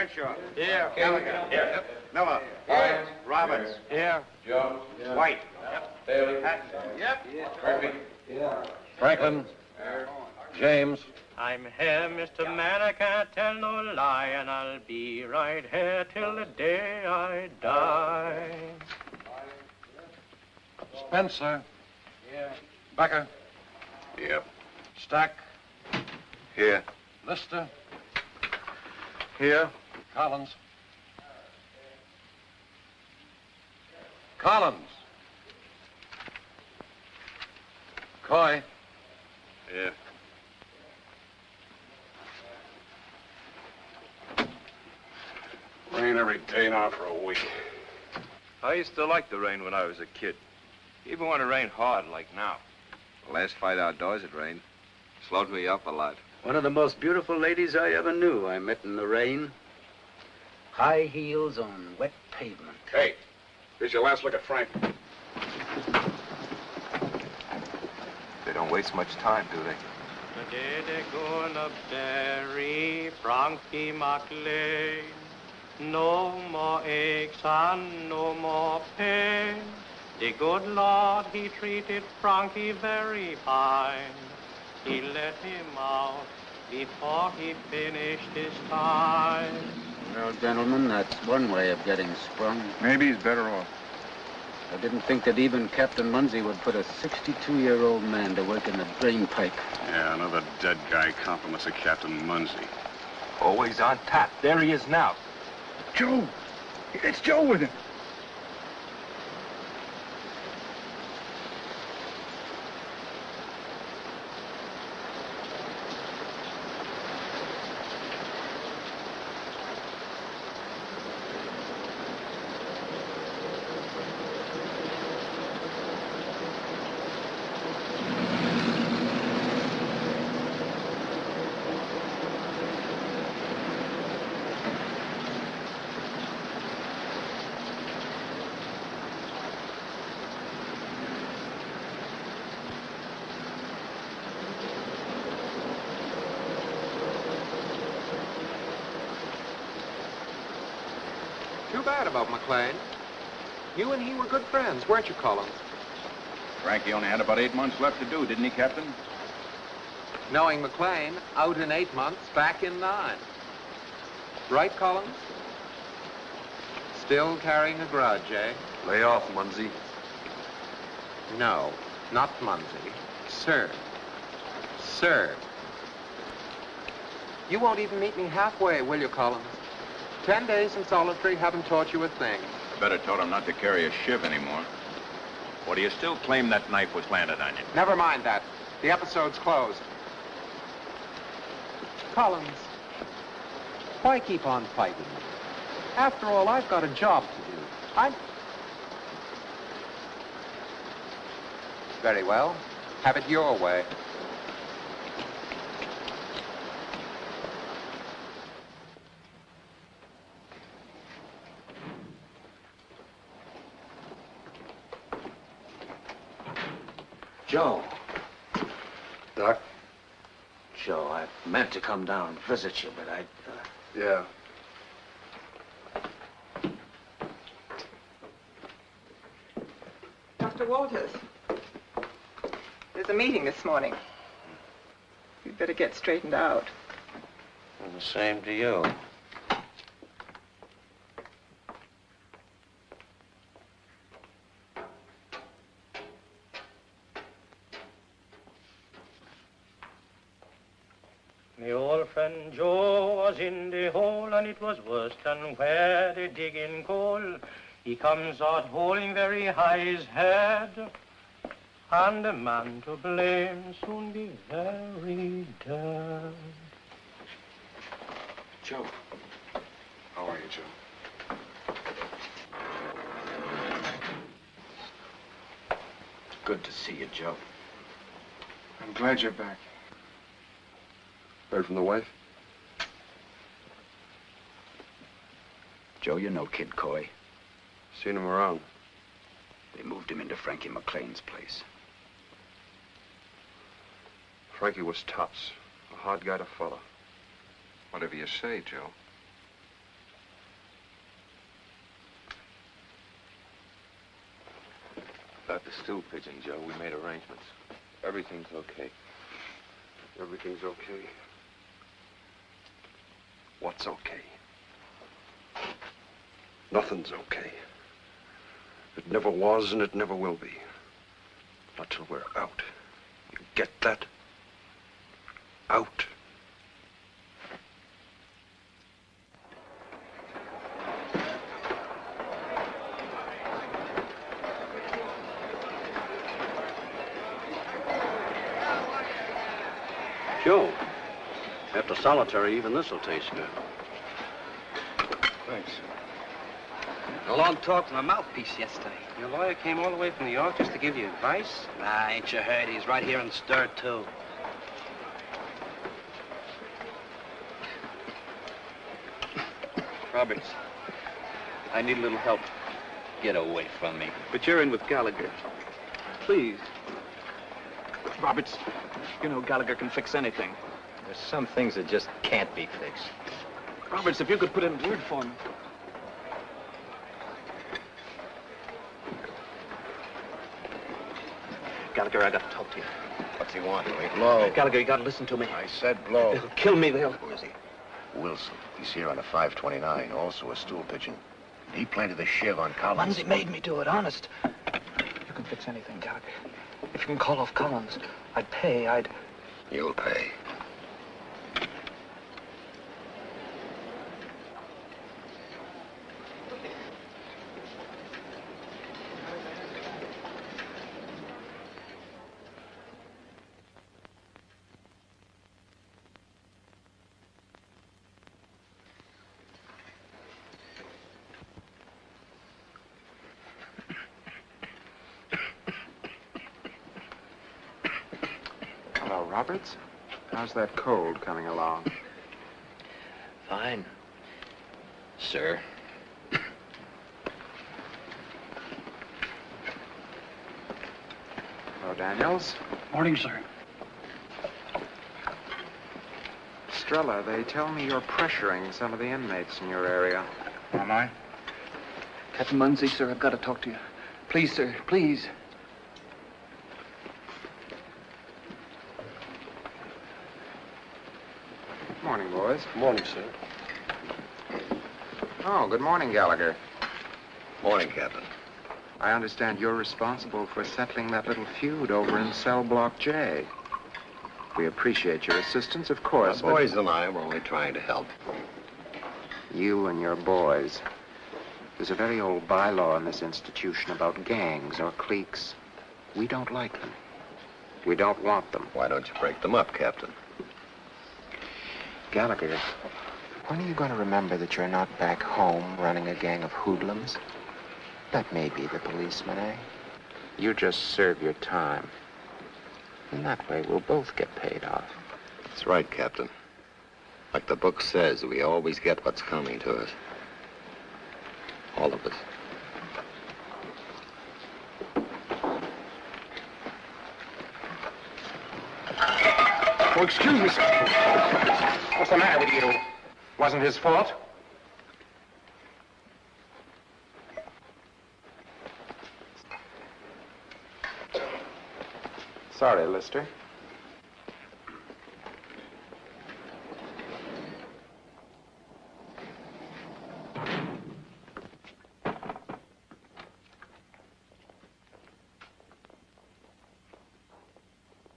Crenshaw. Here. Gallagher. Here. Yep. Miller. Here. Roberts. Here. Jones. Yeah. White. Yep. Bailey. Patton. Yep. Murphy. Yeah. Franklin. James. I'm here, Mr. Man, I can't tell no lie, and I'll be right here till the day I die. Spencer. Yeah. Becker. Yep. Stack. Here. Lister. Here. Collins. Collins. Coy. Here. Rain every day now for a week. I used to like the rain when I was a kid. Even when it rained hard like now. The last fight outdoors, it rained. Slowed me up a lot. One of the most beautiful ladies I ever knew I met in the rain. High heels on wet pavement. Hey, here's your last look at Frank. They don't waste much time, do they? Today they're gonna bury Frankie McLean. No more aches and no more pain. The good Lord, he treated Frankie very fine. He let him out before he finished his time. Well, gentlemen, that's one way of getting sprung. Maybe he's better off. I didn't think that even Captain Munsey would put a 62-year-old man to work in the drain pipe. Yeah, another dead guy compliments of Captain Munsey. Always on tap. There he is now. Joe! It's Joe with him. Too bad about McLean. You and he were good friends, weren't you, Collins? Frankie only had about 8 months left to do, didn't he, Captain? Knowing McLean, out in 8 months, back in 9. Right, Collins? Still carrying a grudge, eh? Lay off, Munsey. No, not Munsey. Sir. Sir. You won't even meet me halfway, will you, Collins? 10 days in solitary haven't taught you a thing. Better taught him not to carry a shiv anymore. Or do you still claim that knife was landed on you? Never mind that. The episode's closed. Collins, why keep on fighting? After all, I've got a job to do. Very well. Have it your way. Joe. Doc? Joe, I meant to come down and visit you, but Yeah. Dr. Walters, there's a meeting this morning. You'd better get straightened out. and the same to you. My old friend Joe was in the hole, and it was worse than where they dig in coal. He comes out holding very high his head, and the man to blame soon be very dead. Joe. How are you, Joe? Good to see you, Joe. I'm glad you're back. Heard from the wife? Joe, you know Kid Coy. Seen him around. They moved him into Frankie McLean's place. Frankie was tops. A hard guy to follow. Whatever you say, Joe. the stool pigeon, Joe. We made arrangements. Everything's okay. Everything's okay. What's okay? Nothing's okay. It never was and it never will be. Not till we're out. You get that? Out. Joe, after solitary, even this'll taste good. Thanks. A long talk from a mouthpiece yesterday. Your lawyer came all the way from New York just to give you advice? Nah, ain't you heard? He's right here in stir, too. Roberts, I need a little help. Get away from me. But you're in with Gallagher. Please. Roberts, you know Gallagher can fix anything. There's some things that just can't be fixed. Roberts, if you could put in a word for me. Gallagher, I got to talk to you. What's he want, Lee? Blow. Gallagher, you got to listen to me. I said blow. They'll kill me, they'll... Who is he? Wilson. He's here on a 529, also a stool pigeon. He planted the shiv on Collins. Munzie made me do it, honest. You can fix anything, Gallagher. If you can call off Collins, I'd pay, You'll pay. Hello, Roberts. How's that cold coming along? Fine. Sir. Hello, Daniels. Morning, sir. Strella, they tell me you're pressuring some of the inmates in your area. Am I? Captain Munzie, sir, I've got to talk to you. Please, sir, please. Morning, boys. Morning, sir. Oh, good morning, Gallagher. Morning, Captain. I understand you're responsible for settling that little feud over in Cell Block J. We appreciate your assistance, of course, The boys and I were only trying to help. You and your boys. There's a very old bylaw in this institution about gangs or cliques. We don't like them. We don't want them. Why don't you break them up, Captain? Gallagher, when are you going to remember that you're not back home running a gang of hoodlums? That may be the policeman, eh? You just serve your time. And that way we'll both get paid off. That's right, Captain. Like the book says, we always get what's coming to us. All of us. Oh, excuse me, sir. What's the matter with you? Wasn't his fault? Sorry, Lister.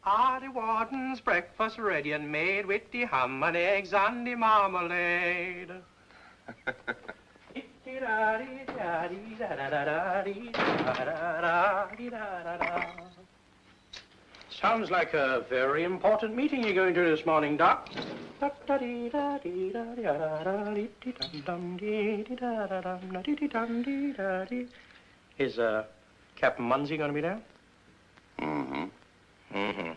Ah, the warden's breakfast ready and made with the ham and eggs and the marmalade. Sounds like a very important meeting you're going to this morning, Doc. Is Captain Munzie going to be there? Mm-hmm. Mm-hmm.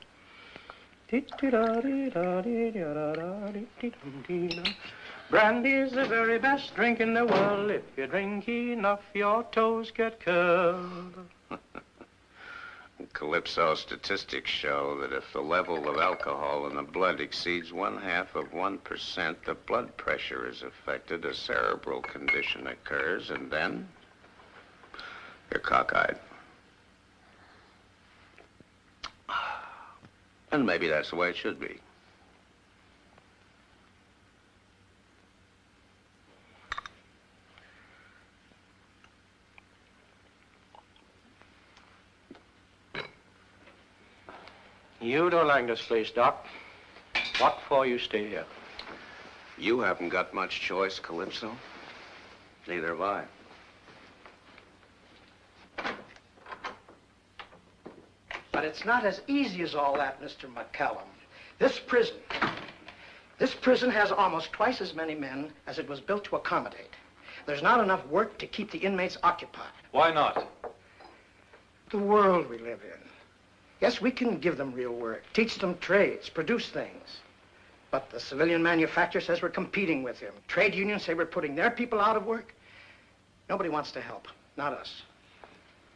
Brandy's the very best drink in the world. If you drink enough, your toes get curled. Calypso statistics show that if the level of alcohol in the blood exceeds 0.5%, the blood pressure is affected, a cerebral condition occurs, and then you're cockeyed. And maybe that's the way it should be. You don't like this place, Doc. What for you stay here? You haven't got much choice, Calypso. Neither have I. But it's not as easy as all that, Mr. McCallum. This prison has almost twice as many men as it was built to accommodate. There's not enough work to keep the inmates occupied. Why not? The world we live in. Yes, we can give them real work, teach them trades, produce things. But the civilian manufacturer says we're competing with him. Trade unions say we're putting their people out of work. Nobody wants to help, not us.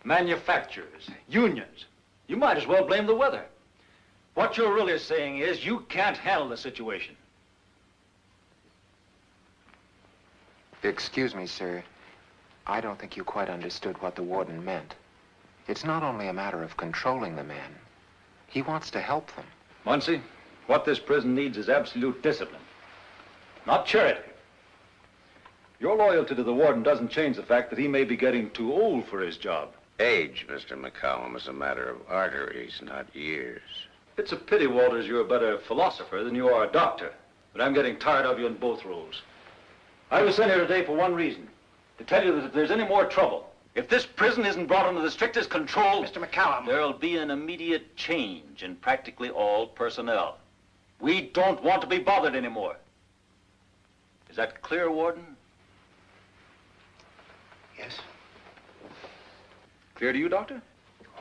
Manufacturers, unions. You might as well blame the weather. What you're really saying is you can't handle the situation. Excuse me, sir. I don't think you quite understood what the warden meant. It's not only a matter of controlling the men. He wants to help them. Muncie, what this prison needs is absolute discipline, not charity. Your loyalty to the warden doesn't change the fact that he may be getting too old for his job. Age, Mr. McCallum, is a matter of arteries, not years. It's a pity, Walters, you're a better philosopher than you are a doctor. But I'm getting tired of you in both roles. I was sent here today for one reason. To tell you that if there's any more trouble, if this prison isn't brought under the strictest control... Mr. McCallum. There'll be an immediate change in practically all personnel. We don't want to be bothered anymore. Is that clear, Warden? Yes. Clear to you, Doctor?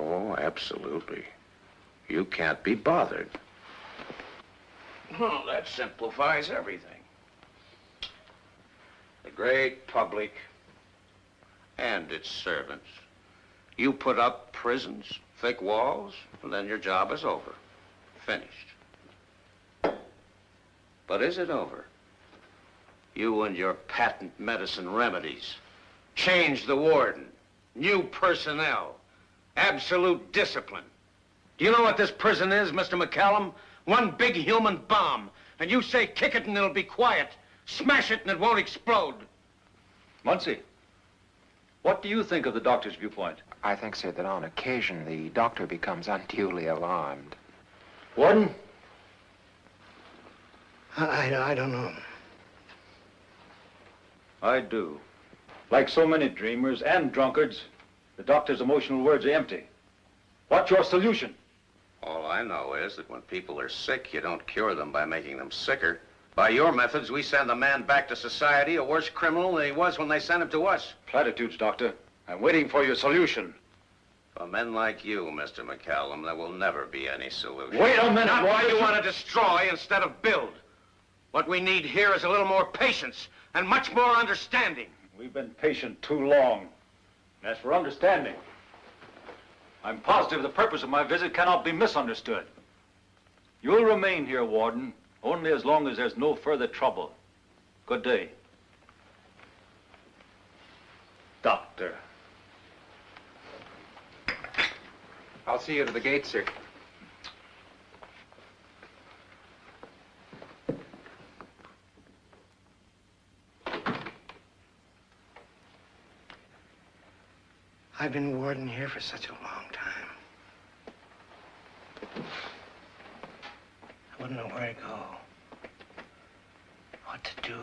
Oh, absolutely. You can't be bothered. Well, that simplifies everything. The great public and its servants. You put up prisons, thick walls, and then your job is over. Finished. But is it over? You and your patent medicine remedies. Change the warden. New personnel. Absolute discipline. Do you know what this prison is, Mr. McCallum? One big human bomb. And you say kick it and it'll be quiet. Smash it and it won't explode. Muncie, what do you think of the doctor's viewpoint? I think, sir, that on occasion the doctor becomes unduly alarmed. Warden? I don't know. I do. Like so many dreamers and drunkards, the doctor's emotional words are empty. What's your solution? All I know is that when people are sick, you don't cure them by making them sicker. By your methods, we send the man back to society a worse criminal than he was when they sent him to us. Platitudes, Doctor. I'm waiting for your solution. For men like you, Mr. McCallum, there will never be any solution. Wait a minute! Not why you want to destroy instead of build. What we need here is a little more patience and much more understanding. We've been patient too long. And as for understanding, I'm positive the purpose of my visit cannot be misunderstood. You'll remain here, Warden, only as long as there's no further trouble. Good day. Doctor. I'll see you to the gate, sir. I've been warden here for such a long time. I wouldn't know where to go, what to do.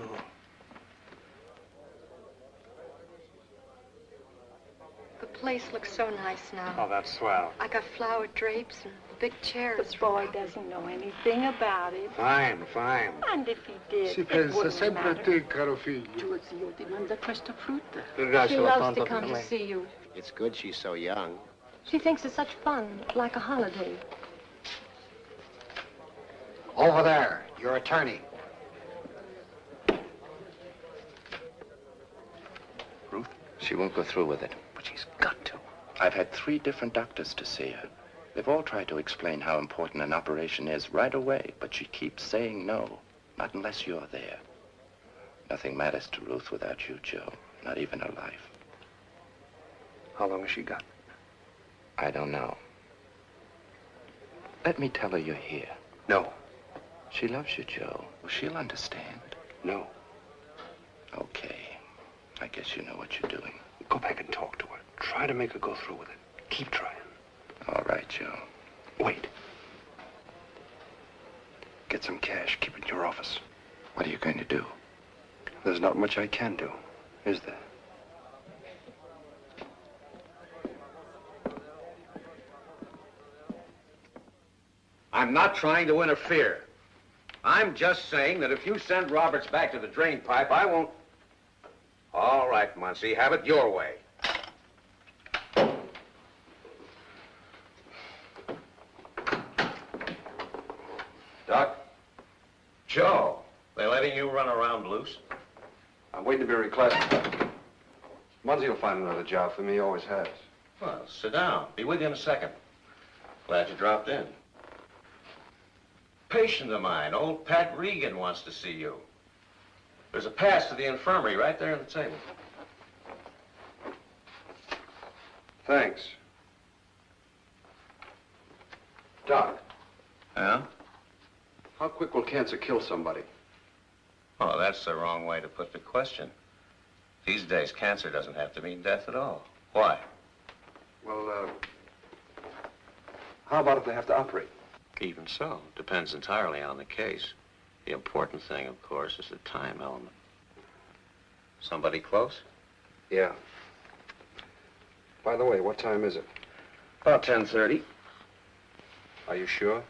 The place looks so nice now. Oh, that's swell. I got flowered drapes and big chairs. The boy doesn't know anything about it. Fine, fine. And if he did, Si it pensa wouldn't sempre a matter. te, caro figlio. Giulio ti manda questa frutta. She loves to come to see you. It's good she's so young. She thinks it's such fun, like a holiday. Over there, your attorney. Ruth, she won't go through with it. But she's got to. I've had 3 different doctors to see her. They've all tried to explain how important an operation is right away, but she keeps saying no. Not unless you're there. Nothing matters to Ruth without you, Joe. Not even her life. How long has she got? I don't know. Let me tell her you're here. No. She loves you, Joe. Well, she'll understand. No. Okay. I guess you know what you're doing. Go back and talk to her. Try to make her go through with it. Keep trying. All right, Joe. Wait. Get some cash. Keep it in your office. What are you going to do? There's not much I can do, is there? I'm not trying to interfere. I'm just saying that if you send Roberts back to the drain pipe, I won't... All right, Muncie, have it your way. Doc? Joe, they letting you run around loose? I'm waiting to be reclassified. Muncie will find another job for me. He always has. Well, sit down. Be with you in a second. Glad you dropped in. Patient of mine, old Pat Regan, wants to see you. There's a pass to the infirmary right there on the table. Thanks. Doc. Yeah? How quick will cancer kill somebody? Oh, that's the wrong way to put the question. These days, cancer doesn't have to mean death at all. Why? Well, how about if they have to operate? Even so, depends entirely on the case. The important thing, of course, is the time element. Somebody close? Yeah. By the way, what time is it? About 10:30. Are you sure?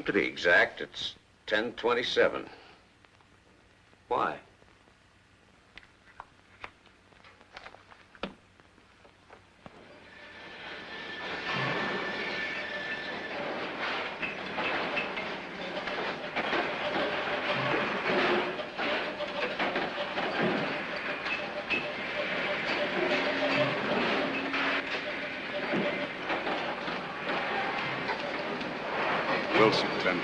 To be exact, it's 10:27. Why? Wilson, 10:30.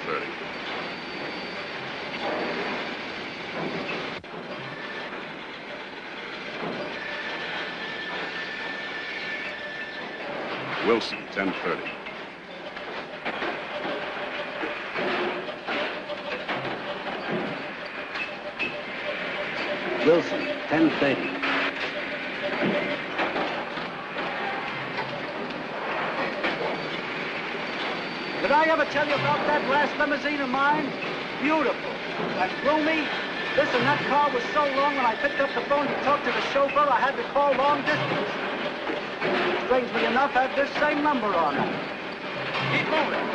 Wilson, 10:30. Wilson, 10:30. Did I ever tell you about that last limousine of mine? Beautiful and roomy. Listen, that car was so long when I picked up the phone to talk to the chauffeur, I had to call long distance. Strangely enough, had this same number on it. Keep moving.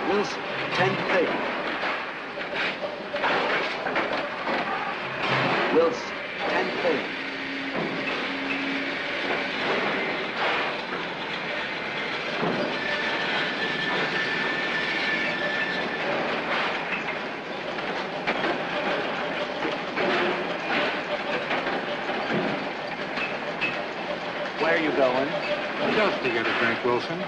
Wilson, 10:30. Wilson, 10:30. Where are you going? Just to get a drink, Wilson.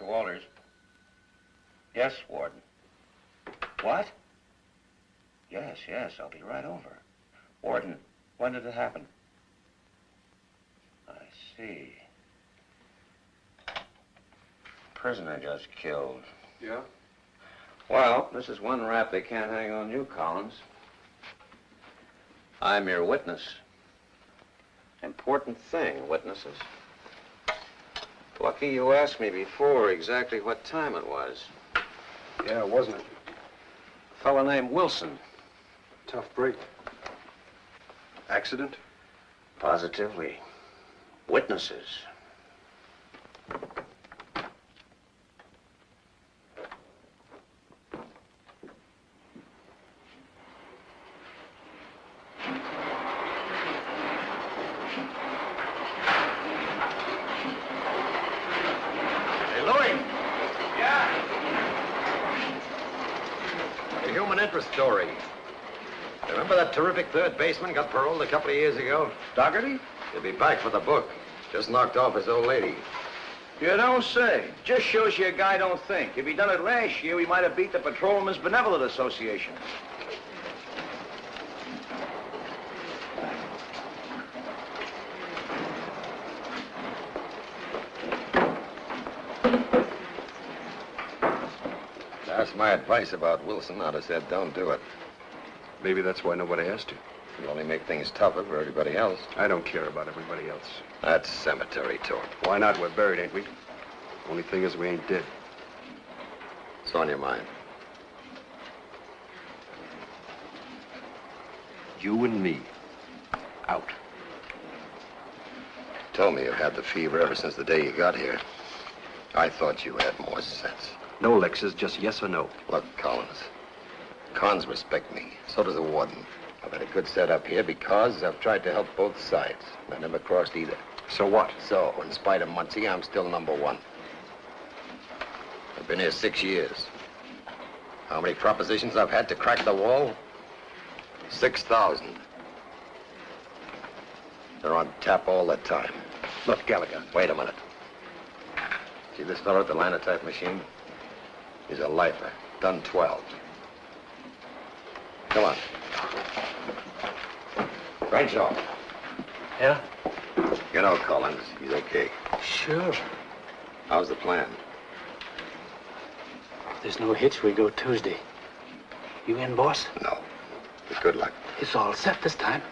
Dr. Walters. Yes, Warden. What? Yes, I'll be right over. Warden, when did it happen? I see. Prisoner just killed. Yeah? Well, this is one rap they can't hang on you, Collins. I'm your witness. Important thing, witnesses. Lucky you asked me before exactly what time it was. Yeah, wasn't it? A fellow named Wilson. Tough break. Accident? Positively. Witnesses. Interest story. Remember that terrific third baseman got paroled a couple of years ago? Dougherty? He'll be back for the book. Just knocked off his old lady. You don't say. Just shows you a guy don't think. If he'd done it last year, we might have beat the Patrolmen's Benevolent Association. That's my advice about Wilson. I'd have said, don't do it. Maybe that's why nobody asked you. It'll only make things tougher for everybody else. I don't care about everybody else. That's cemetery talk. Why not? We're buried, ain't we? Only thing is we ain't dead. What's on your mind? You and me. Out. You told me you had the fever ever since the day you got here. I thought you had more sense. No, Lexus, just yes or no. Look, Collins, cons respect me. So does the warden. I've had a good setup here because I've tried to help both sides. I never crossed either. So what? So, in spite of Muncie, I'm still number one. I've been here 6 years. How many propositions I've had to crack the wall? 6,000. They're on tap all the time. Look, Gallagher. Wait a minute. See this fellow at the linotype machine? He's a lifer. Done 12. Come on. Crenshaw. Yeah? You know Collins. He's okay. Sure. How's the plan? If there's no hitch, we go Tuesday. You in, boss? No. But good luck. It's all set this time.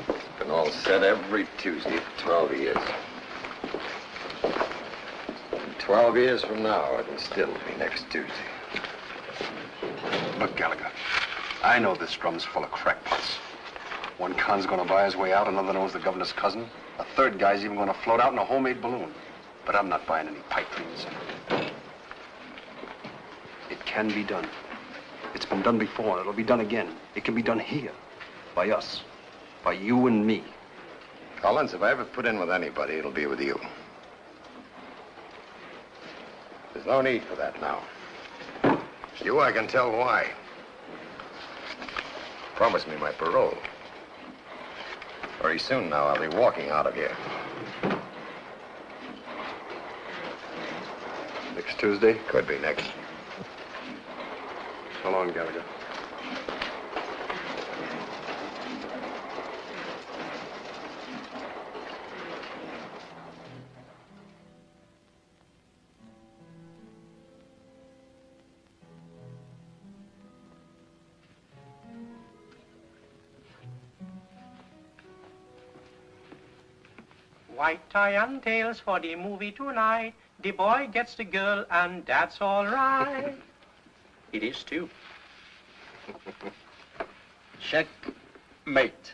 It's been all set every Tuesday for 12 years. 12 years from now, it'll still be next Tuesday. Look, Gallagher, I know this drum's full of crackpots. One con's gonna buy his way out, another knows the governor's cousin. A third guy's even gonna float out in a homemade balloon. But I'm not buying any pipe dreams. It can be done. It's been done before, and it'll be done again. It can be done here. By us. By you and me. Collins, if I ever put in with anybody, it'll be with you. There's no need for that now. You, I can tell why. Promise me my parole. Very soon now, I'll be walking out of here. Next Tuesday? Could be next. So long, Gallagher. White tie and tails for the movie tonight. The boy gets the girl, and that's all right. It is, too. Checkmate.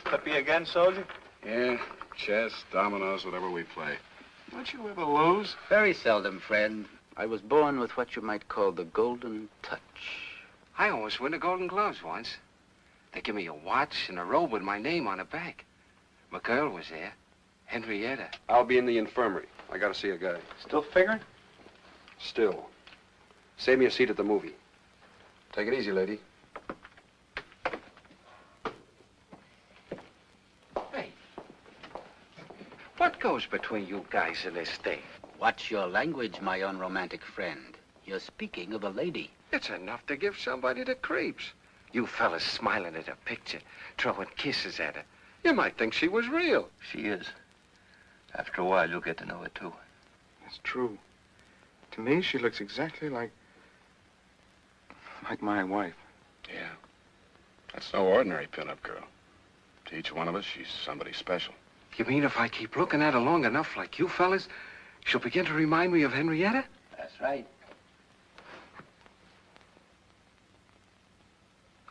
That be again, soldier? Yeah, chess, dominoes, whatever we play. Don't you ever lose? Very seldom, friend. I was born with what you might call the golden touch. I almost won the Golden Gloves once. They give me a watch and a robe with my name on the back. My girl was there, Henrietta. I'll be in the infirmary. I gotta see a guy. Still figuring? Still. Save me a seat at the movie. Take it easy, lady. Hey, What goes between you guys in this thing? Watch your language, my unromantic friend. You're speaking of a lady. It's enough to give somebody the creeps. You fellas smiling at a picture, throwing kisses at her. You might think she was real. She is. After a while, you'll get to know it, too. It's true. To me, she looks exactly like my wife. Yeah. That's no ordinary pinup girl. To each one of us, she's somebody special. You mean if I keep looking at her long enough like you fellas, she'll begin to remind me of Henrietta? That's right.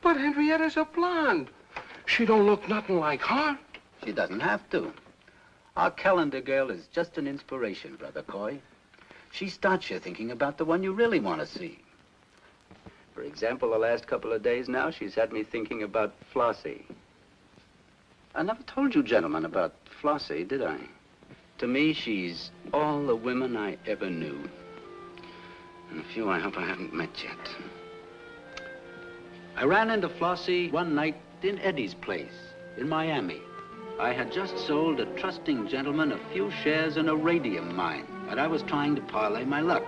But Henrietta's a blonde. She don't look nothing like her. She doesn't have to. Our calendar girl is just an inspiration, Brother Coy. She starts you thinking about the one you really want to see. For example, the last couple of days now, she's had me thinking about Flossie. I never told you gentlemen about Flossie, did I? To me, she's all the women I ever knew. And a few I hope I haven't met yet. I ran into Flossie one night in Eddie's place in Miami. I had just sold a trusting gentleman a few shares in a radium mine, and I was trying to parlay my luck.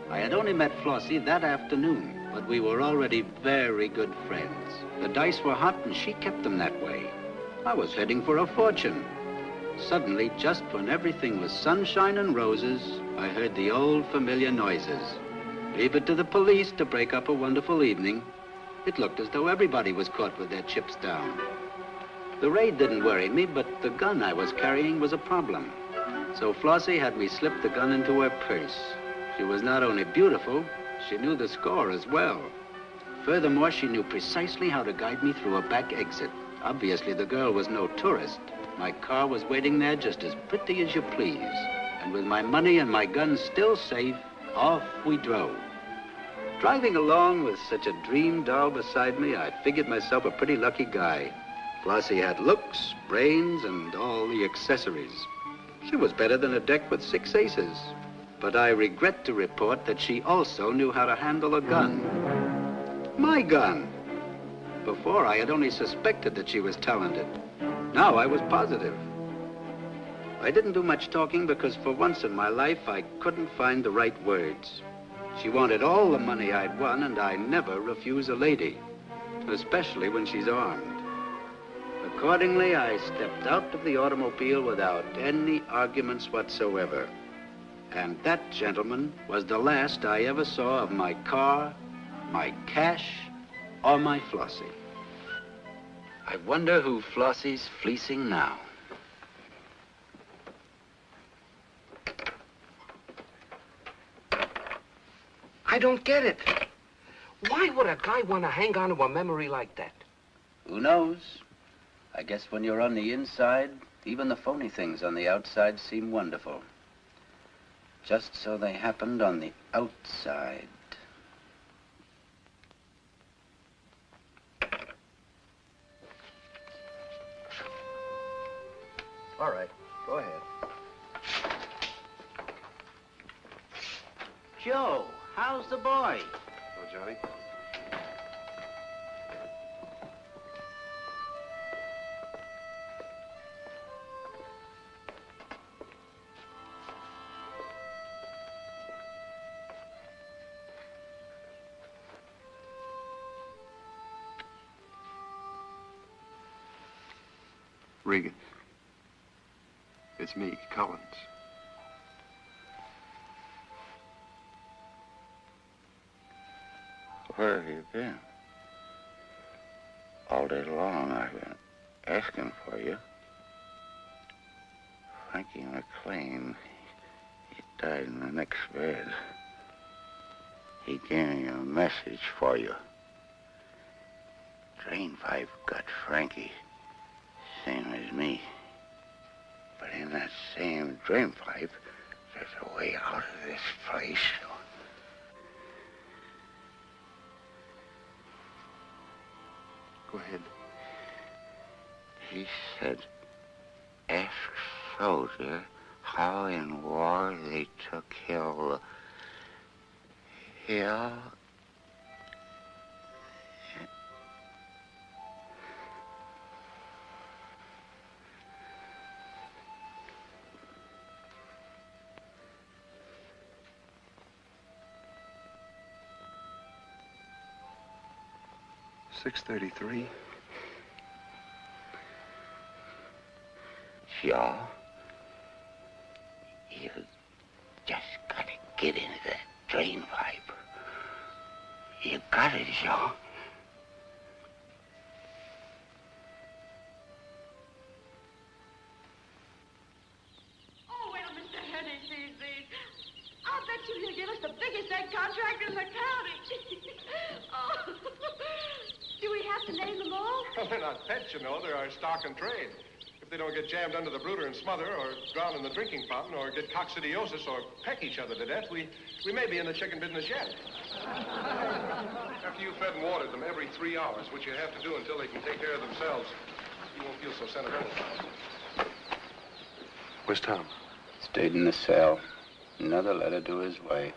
I had only met Flossie that afternoon, but we were already very good friends. The dice were hot, and she kept them that way. I was heading for a fortune. Suddenly, just when everything was sunshine and roses, I heard the old familiar noises. Leave it to the police to break up a wonderful evening. It looked as though everybody was caught with their chips down. The raid didn't worry me, but the gun I was carrying was a problem. So Flossie had me slip the gun into her purse. She was not only beautiful, she knew the score as well. Furthermore, she knew precisely how to guide me through a back exit. Obviously, the girl was no tourist. My car was waiting there just as pretty as you please. And with my money and my gun still safe, off we drove. Driving along with such a dream doll beside me, I figured myself a pretty lucky guy. Flossie had looks, brains, and all the accessories. She was better than a deck with 6 aces. But I regret to report that she also knew how to handle a gun. My gun. Before, I had only suspected that she was talented. Now I was positive. I didn't do much talking because for once in my life, I couldn't find the right words. She wanted all the money I'd won, and I never refuse a lady, especially when she's armed. Accordingly, I stepped out of the automobile without any arguments whatsoever. And that, gentlemen, was the last I ever saw of my car, my cash, or my Flossie. I wonder who Flossie's fleecing now. I don't get it. Why would a guy want to hang on to a memory like that? Who knows? I guess when you're on the inside, even the phony things on the outside seem wonderful. Just so they happened on the outside. All right, go ahead. Joe, how's the boy? Oh, Johnny. Regan. It's me, Collins. Where have you been? All day long I've been asking for you. Frankie McLean, he died in the next bed. He gave me a message for you. Drain pipe got Frankie, same as me. But in that same drain pipe, there's a way out of this place. Go ahead. He said, ask soldier how in war they took Hill. Hill? 6:33. Shaw, you just gotta get into that drain pipe. You got it, Shaw. Oh, well, Mr. Henning sees these. I'll bet you he'll give us the biggest egg contract in the county. Oh. Do we have to name them all? Well, they're not pets, you know. They're our stock and trade. If they don't get jammed under the brooder and smother, or drown in the drinking fountain, or get coccidiosis, or peck each other to death, we may be in the chicken business yet. After you've fed and watered them every 3 hours, which you have to do until they can take care of themselves, you won't feel so sentimental. Where's Tom? Stayed in the cell. Another letter to his wife.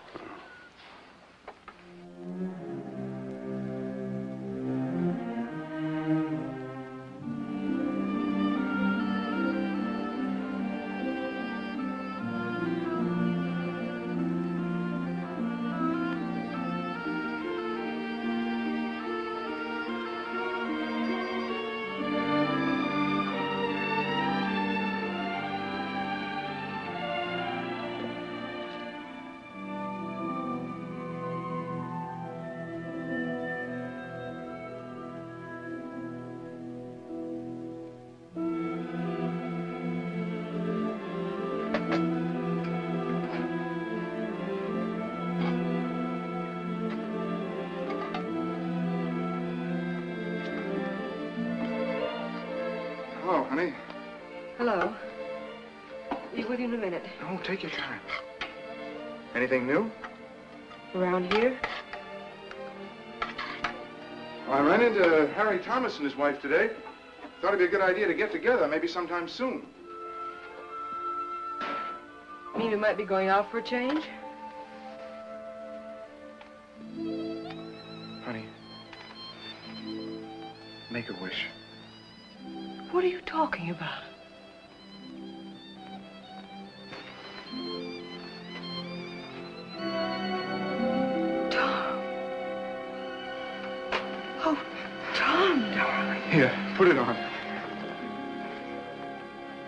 Hello, honey. Hello. Be with you in a minute. Oh, take your time. Anything new? Around here? Well, I ran into Harry Thomas and his wife today. Thought it'd be a good idea to get together, maybe sometime soon. Mean we might be going out for a change? Honey, make a wish. What are you talking about? Tom. Oh, Tom, darling. Here, put it on.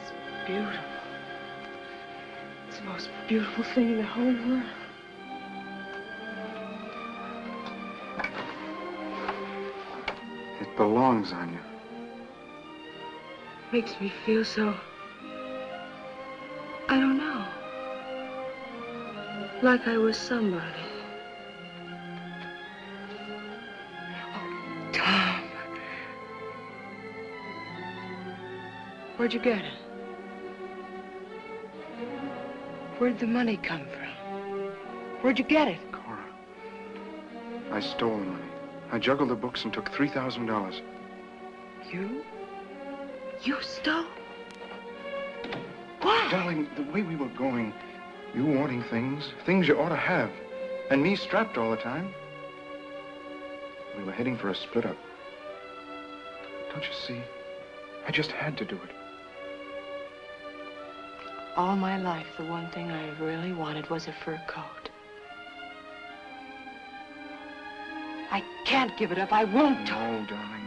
It's beautiful. It's the most beautiful thing in the whole world. It belongs on you. Makes me feel so, I don't know, like I was somebody. Oh, Tom. Where'd you get it? Where'd the money come from? Where'd you get it? Cora, I stole the money. I juggled the books and took $3,000. You? You stole? Why? Darling, the way we were going, you wanting things you ought to have, and me strapped all the time. We were heading for a split up. Don't you see? I just had to do it. All my life, the one thing I really wanted was a fur coat. I can't give it up. I won't. No, darling.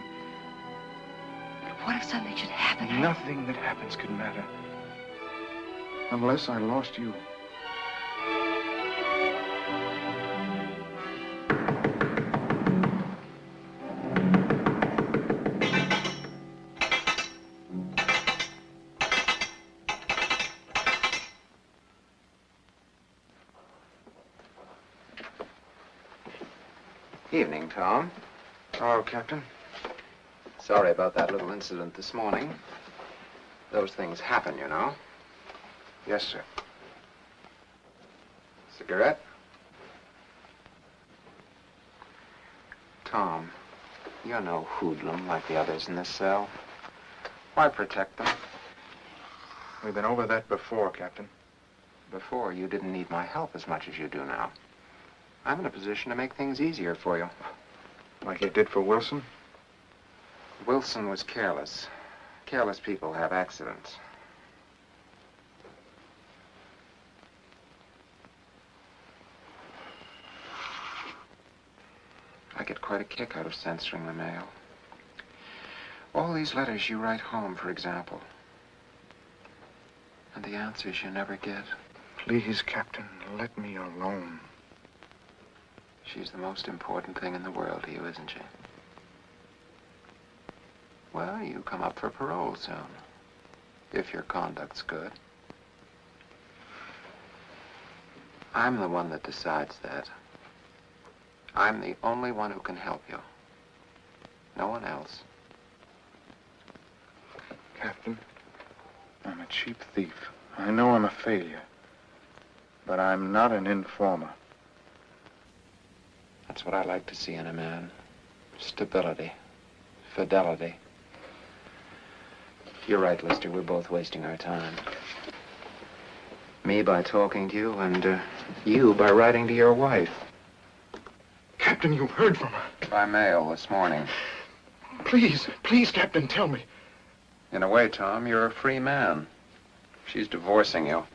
What if something should happen? Nothing that happens could matter. Unless I lost you. Evening, Tom. Oh, Captain. Sorry about that little incident this morning. Those things happen, you know. Yes, sir. Cigarette? Tom, you're no hoodlum like the others in this cell. Why protect them? We've been over that before, Captain. Before, you didn't need my help as much as you do now. I'm in a position to make things easier for you. Like you did for Wilson? Wilson was careless. Careless people have accidents. I get quite a kick out of censoring the mail. All these letters you write home, for example. And the answers you never get. Please, Captain, let me alone. She's the most important thing in the world to you, isn't she? Well, you come up for parole soon. If your conduct's good. I'm the one that decides that. I'm the only one who can help you. No one else. Captain, I'm a cheap thief. I know I'm a failure. But I'm not an informer. That's what I like to see in a man. Stability. Fidelity. You're right, Lister. We're both wasting our time. Me by talking to you, and you by writing to your wife. Captain, you heard from her. By mail this morning. Please, please, Captain, tell me. In a way, Tom, you're a free man. She's divorcing you.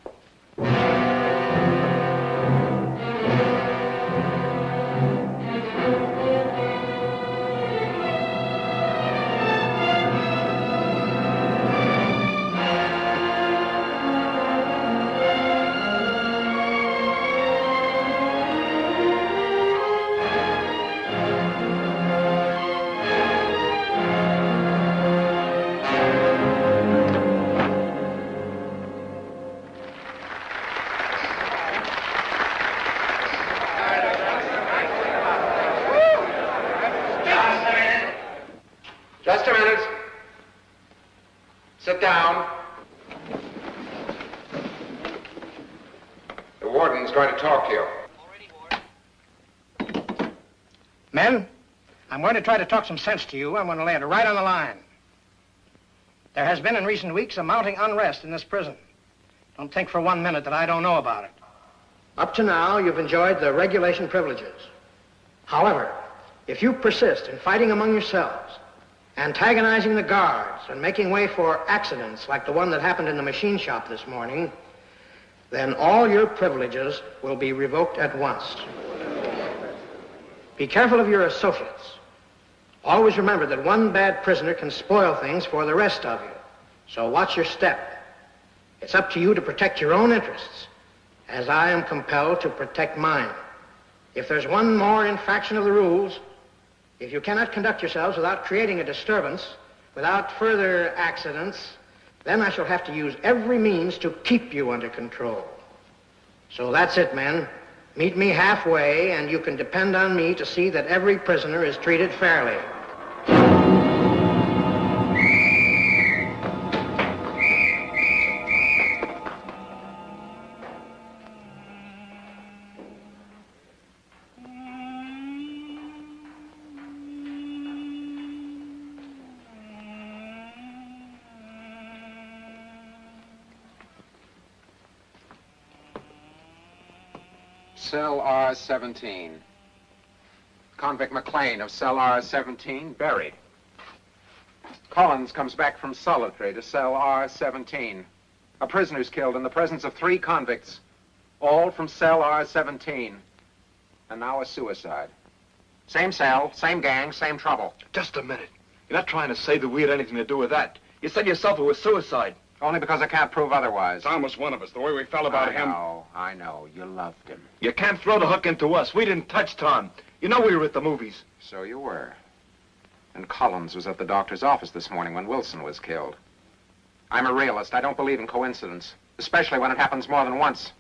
Just a minute. Sit down. The warden's going to talk to you. Men, I'm going to try to talk some sense to you. I'm going to lay it right on the line. There has been in recent weeks a mounting unrest in this prison. Don't think for 1 minute that I don't know about it. Up to now, you've enjoyed the regulation privileges. However, if you persist in fighting among yourselves, antagonizing the guards, and making way for accidents like the one that happened in the machine shop this morning, then all your privileges will be revoked at once. Be careful of your associates. Always remember that one bad prisoner can spoil things for the rest of you. So watch your step. It's up to you to protect your own interests, as I am compelled to protect mine. If there's one more infraction of the rules, if you cannot conduct yourselves without creating a disturbance, without further accidents, then I shall have to use every means to keep you under control. So that's it, men. Meet me halfway, and you can depend on me to see that every prisoner is treated fairly. Cell R-17. Convict McLean of cell R-17, buried. Collins comes back from solitary to cell R-17. A prisoner's killed in the presence of 3 convicts, all from cell R-17. And now a suicide. Same cell, same gang, same trouble. Just a minute. You're not trying to say that we had anything to do with that. You said yourself it was suicide. Only because I can't prove otherwise. Tom was one of us. The way we felt about him. I know. You loved him. You can't throw the hook into us. We didn't touch Tom. You know we were at the movies. So you were. And Collins was at the doctor's office this morning when Wilson was killed. I'm a realist. I don't believe in coincidence, especially when it happens more than once.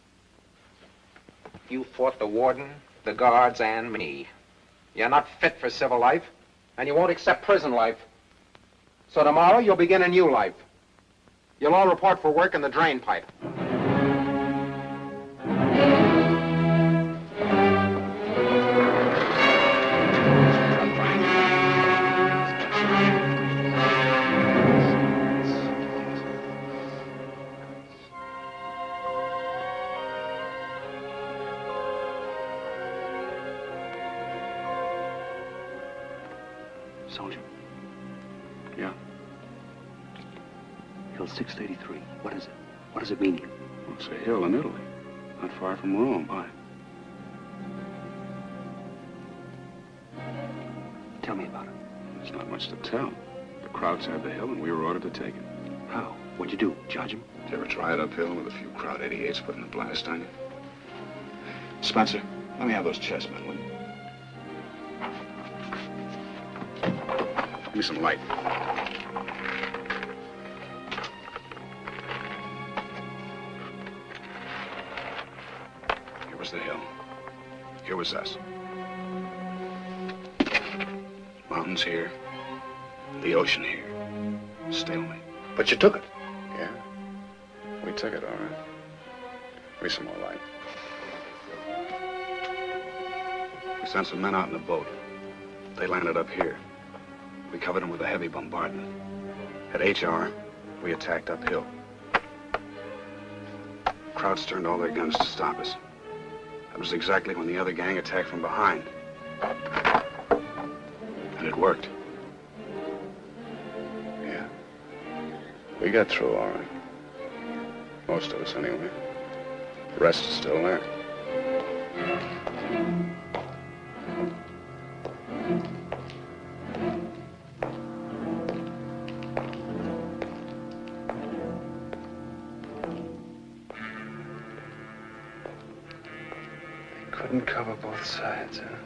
You fought the warden, the guards, and me. You're not fit for civil life, and you won't accept prison life. So tomorrow you'll begin a new life. You'll all report for work in the drain pipe. Soldier. Yeah? Hill 633. What is it? What does it mean here? Well, it's a hill in Italy, not far from Rome. Why? Tell me about it. There's not much to tell. The crowd had the hill, and we were ordered to take it. How? What'd you do? Charge him? Did you ever try it uphill with a few crowd 88s putting a blast on you? Spencer, let me have those chessmen, will you? Give me some light. Here was the hill. Here was us. Mountains here. The ocean here. Stalemate. But you took it. Yeah? We took it, all right. Give me some more light. We sent some men out in the boat. They landed up here. We covered them with a heavy bombardment. At HR, we attacked uphill. Crowds turned all their guns to stop us. That was exactly when the other gang attacked from behind. And it worked. Yeah. We got through all right. Most of us, anyway. The rest is still there. Couldn't cover both sides, huh?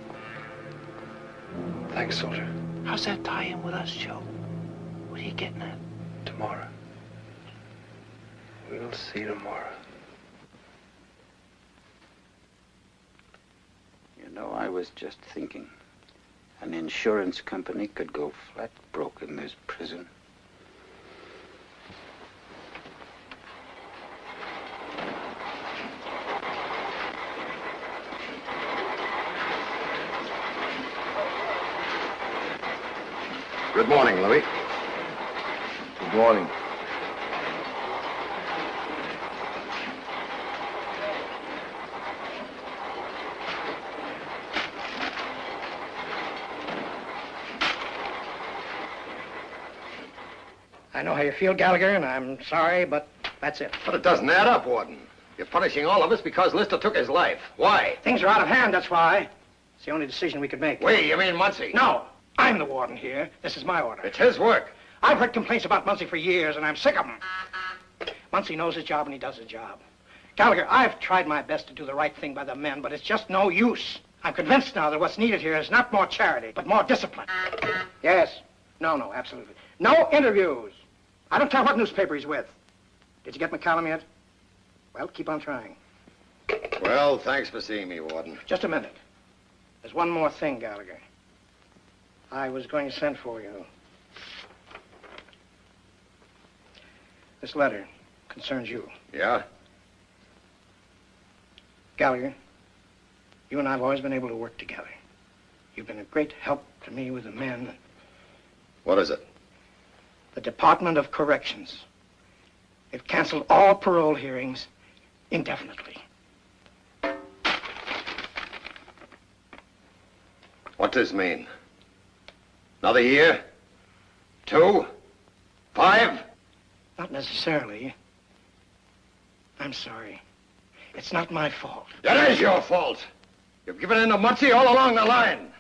Thanks, soldier. How's that tie in with us, Joe? What are you getting at? Tomorrow. We'll see tomorrow. You know, I was just thinking. An insurance company could go flat broke in this prison. Good morning, Louis. Good morning. I know how you feel, Gallagher, and I'm sorry, but that's it. But it doesn't add up, Warden. You're punishing all of us because Lister took his life. Why? Things are out of hand, that's why. It's the only decision we could make. Wait, you mean Muncie? No, I'm the warden here. This is my order. It's his work. I've heard complaints about Muncie for years, and I'm sick of them. Muncie knows his job, and he does his job. Gallagher, I've tried my best to do the right thing by the men, but it's just no use. I'm convinced now that what's needed here is not more charity, but more discipline. Yes. No, absolutely. No interviews. I don't care what newspaper he's with. Did you get McCallum yet? Well, keep on trying. Well, thanks for seeing me, Warden. Just a minute. There's one more thing, Gallagher. I was going to send for you. This letter concerns you. Yeah? Gallagher, you and I have always been able to work together. You've been a great help to me with the men. What is it? The Department of Corrections. They've canceled all parole hearings indefinitely. What does this mean? Another year? 2? 5? Not necessarily. I'm sorry. It's not my fault. That is your fault. You've given in to Muncie all along the line.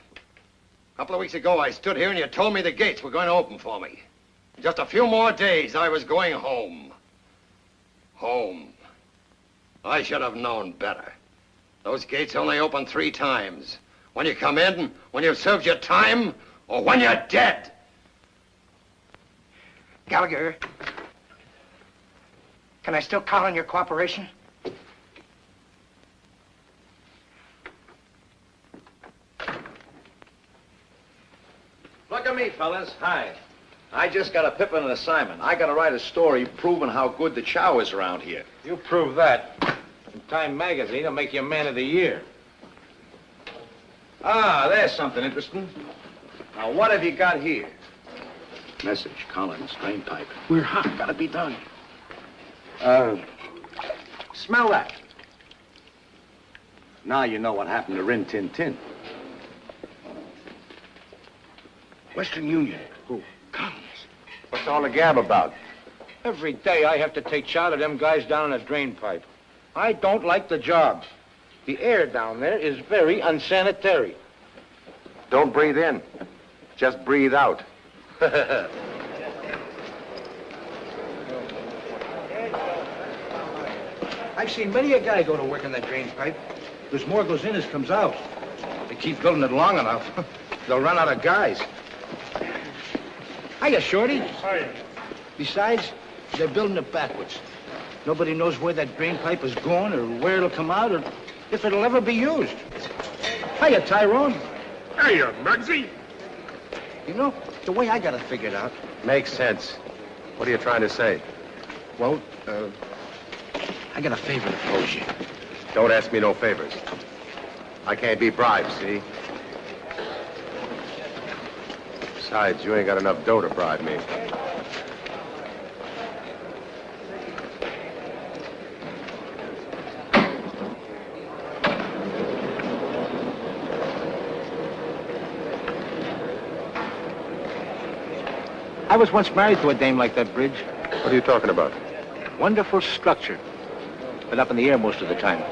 A couple of weeks ago, I stood here and you told me the gates were going to open for me. In just a few more days, I was going home. Home. I should have known better. Those gates only open 3 times. When you come in, when you've served your time, or when you're dead. Gallagher, can I still count on your cooperation? Look at me, fellas. Hi. I just got a pippin' an assignment. I got to write a story proving how good the chow is around here. You prove that. In Time magazine, will make you Man of the Year. Ah, there's something interesting. Now, what have you got here? Message, Collins, drain pipe. We're hot. Gotta be done. Smell that. Now you know what happened to Rin Tin Tin. Western Union. Who? Collins. What's all the gab about? Every day I have to take charge of them guys down in a drain pipe. I don't like the job. The air down there is very unsanitary. Don't breathe in. Just breathe out. I've seen many a guy go to work on that drain pipe. There's more goes in as comes out. They keep building it long enough, they'll run out of guys. Hiya, Shorty. Hi. Besides, they're building it backwards. Nobody knows where that drain pipe is going or where it'll come out or if it'll ever be used. Hiya, Tyrone. Hiya, Muggsy. You know, the way I got it figured out... Makes sense. What are you trying to say? Well, I got a favor to pose you. Don't ask me no favors. I can't be bribed, see? Besides, you ain't got enough dough to bribe me. I was once married to a dame like that, Bridge. What are you talking about? Wonderful structure. But up in the air most of the time.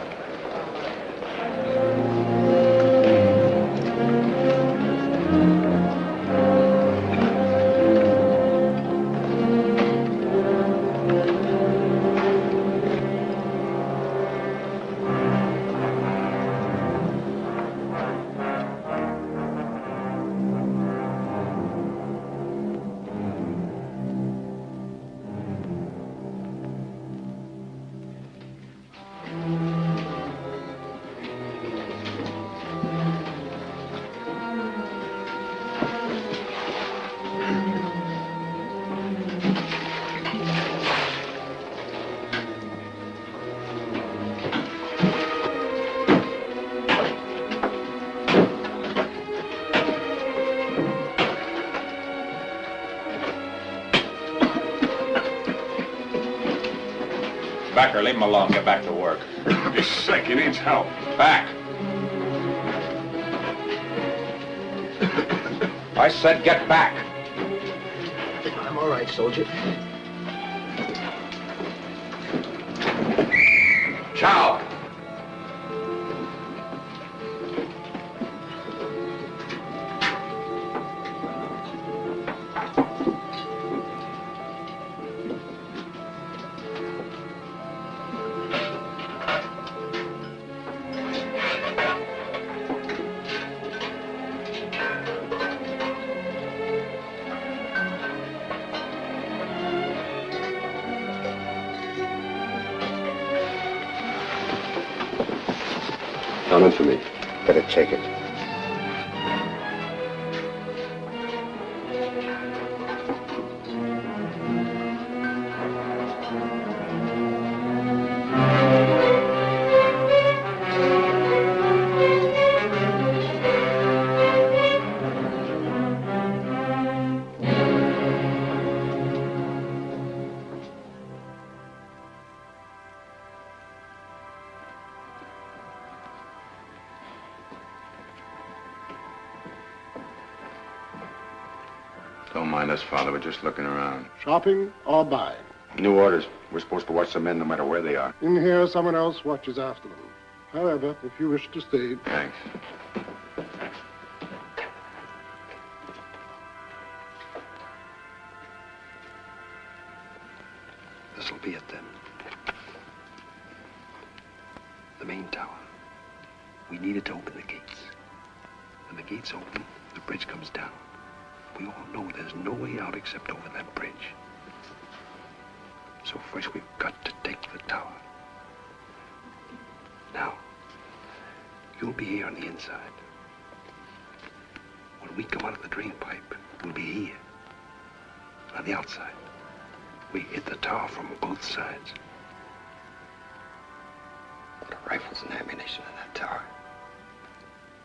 Backer, leave him alone. Get back to work. He's sick. He needs help. Back. I said get back. I'm all right, soldier. Chow. Coming for me. Better check it. Don't mind us, Father. We're just looking around. Shopping or buying? New orders. We're supposed to watch the men no matter where they are. In here, someone else watches after them. However, if you wish to stay... Thanks. This'll be it then. The main tower. We needed to open the gates. When the gates open, the bridge comes down. We all know there's no way out except over that bridge. So first we've got to take the tower. Now, you'll be here on the inside. When we come out of the drain pipe, we'll be here. On the outside. We hit the tower from both sides. What are rifles and ammunition in that tower?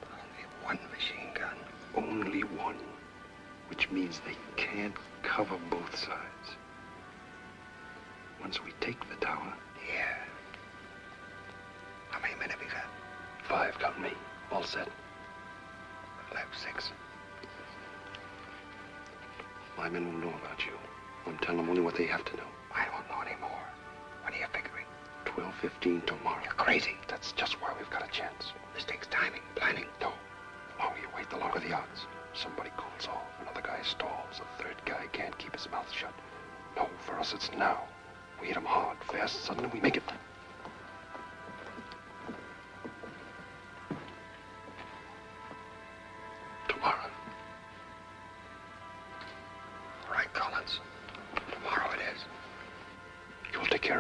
Only one machine gun. Only one. Which means they can't cover both sides. Once we take the tower... Yeah. How many men have you got? 5, count me. All set. Left 6. My men will know about you. I'm telling them only what they have to know. I won't know any more. When are you figuring? 12:15 tomorrow. You're crazy. That's just where we've got a chance. This takes timing, planning. No. The longer you wait, the longer the odds. Somebody cools off. Another guy stalls. A third guy can't keep his mouth shut. No, for us it's now. We hit him hard, fast, suddenly we make it.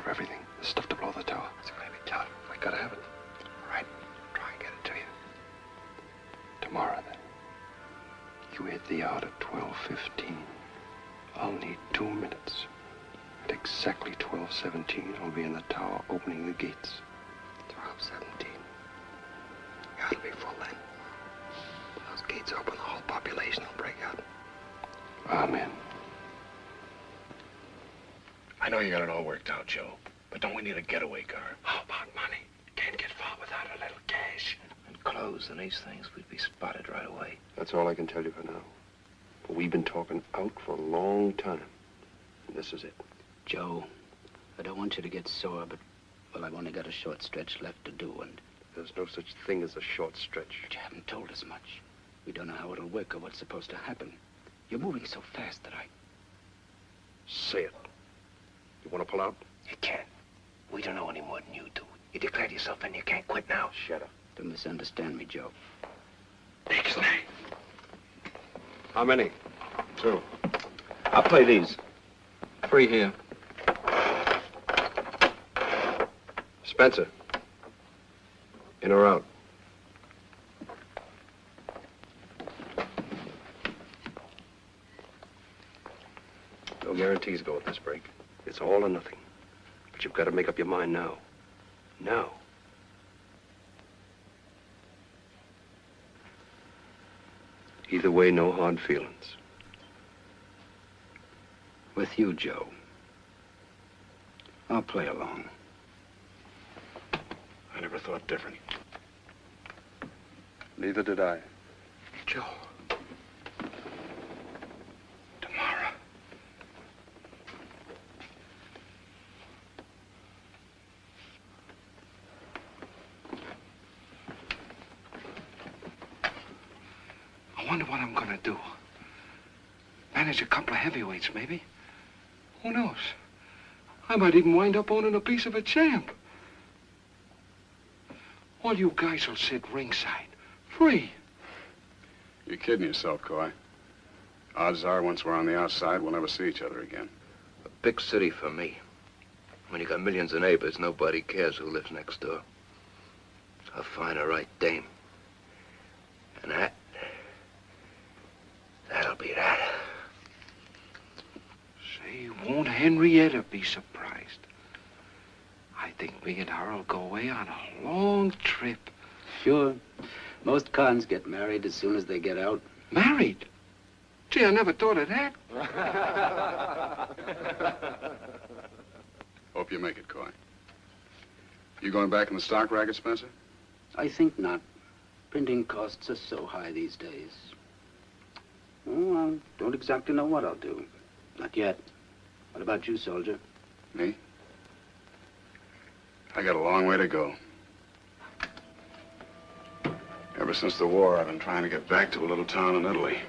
have everything. The stuff to blow the tower. It's going to be tough. I gotta have it. All right, try and get it to you. Tomorrow, then. You hit the out at 12:15. I'll need 2 minutes. At exactly 12:17, I'll be in the tower opening the gates. 12:17. Yeah, it'll be full then. When those gates open, the whole population will break out. Amen. I know you got it all worked out, Joe. But don't we need a getaway car? How about money? Can't get far without a little cash. And clothes and these things, we'd be spotted right away. That's all I can tell you for now. But we've been talking out for a long time. And this is it. Joe, I don't want you to get sore, but, well, I've only got a short stretch left to do, and... There's no such thing as a short stretch. But you haven't told us much. We don't know how it'll work or what's supposed to happen. You're moving so fast that I... Say it. You want to pull out? You can't. We don't know any more than you do. You declared yourself and you can't quit now. Shut up. Don't misunderstand me, Joe. Next night. How many? 2. I'll play these. 3 here. Spencer. In or out? No guarantees go with this break. It's all or nothing. But you've got to make up your mind now. Now. Either way, no hard feelings. With you, Joe. I'll play along. I never thought different. Neither did I. Joe. Tomorrow. I wonder what I'm gonna do. Manage a couple of heavyweights, maybe. Who knows? I might even wind up owning a piece of a champ. All you guys will sit ringside, free. You're kidding yourself, Coy. Odds are, once we're on the outside, we'll never see each other again. A big city for me. When you got millions of neighbors, nobody cares who lives next door. I'll find a right dame. And that'll be that. Say, won't Henrietta be surprised? I think me and her will go away on a long trip. Sure. Most cons get married as soon as they get out. Married? Gee, I never thought of that. Hope you make it, Coy. You going back in the stock racket, Spencer? I think not. Printing costs are so high these days. Oh, I don't exactly know what I'll do. Not yet. What about you, soldier? Me? I got a long way to go. Ever since the war, I've been trying to get back to a little town in Italy.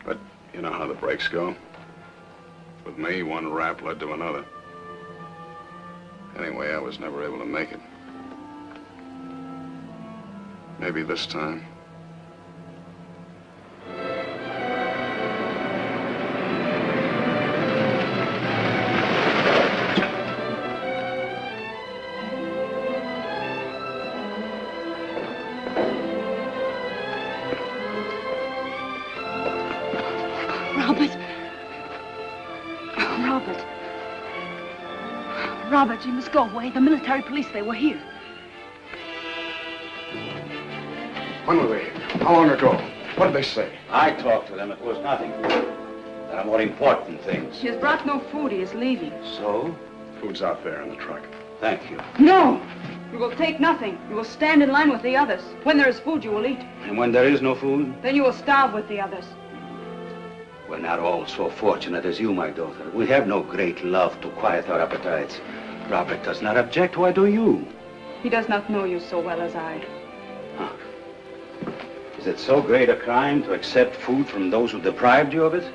But you know how the breaks go. With me, one rap led to another. Anyway, I was never able to make it. Maybe this time. Robert, you must go away. The military police, they were here. When were they here? How long ago? What did they say? I talked to them. It was nothing. There are more important things. He has brought no food. He is leaving. So? Food's out there in the truck. Thank you. No! You will take nothing. You will stand in line with the others. When there is food, you will eat. And when there is no food? Then you will starve with the others. We're not all so fortunate as you, my daughter. We have no great love to quiet our appetites. Robert does not object. Why do you? He does not know you so well as I. Huh. Is it so great a crime to accept food from those who deprived you of it?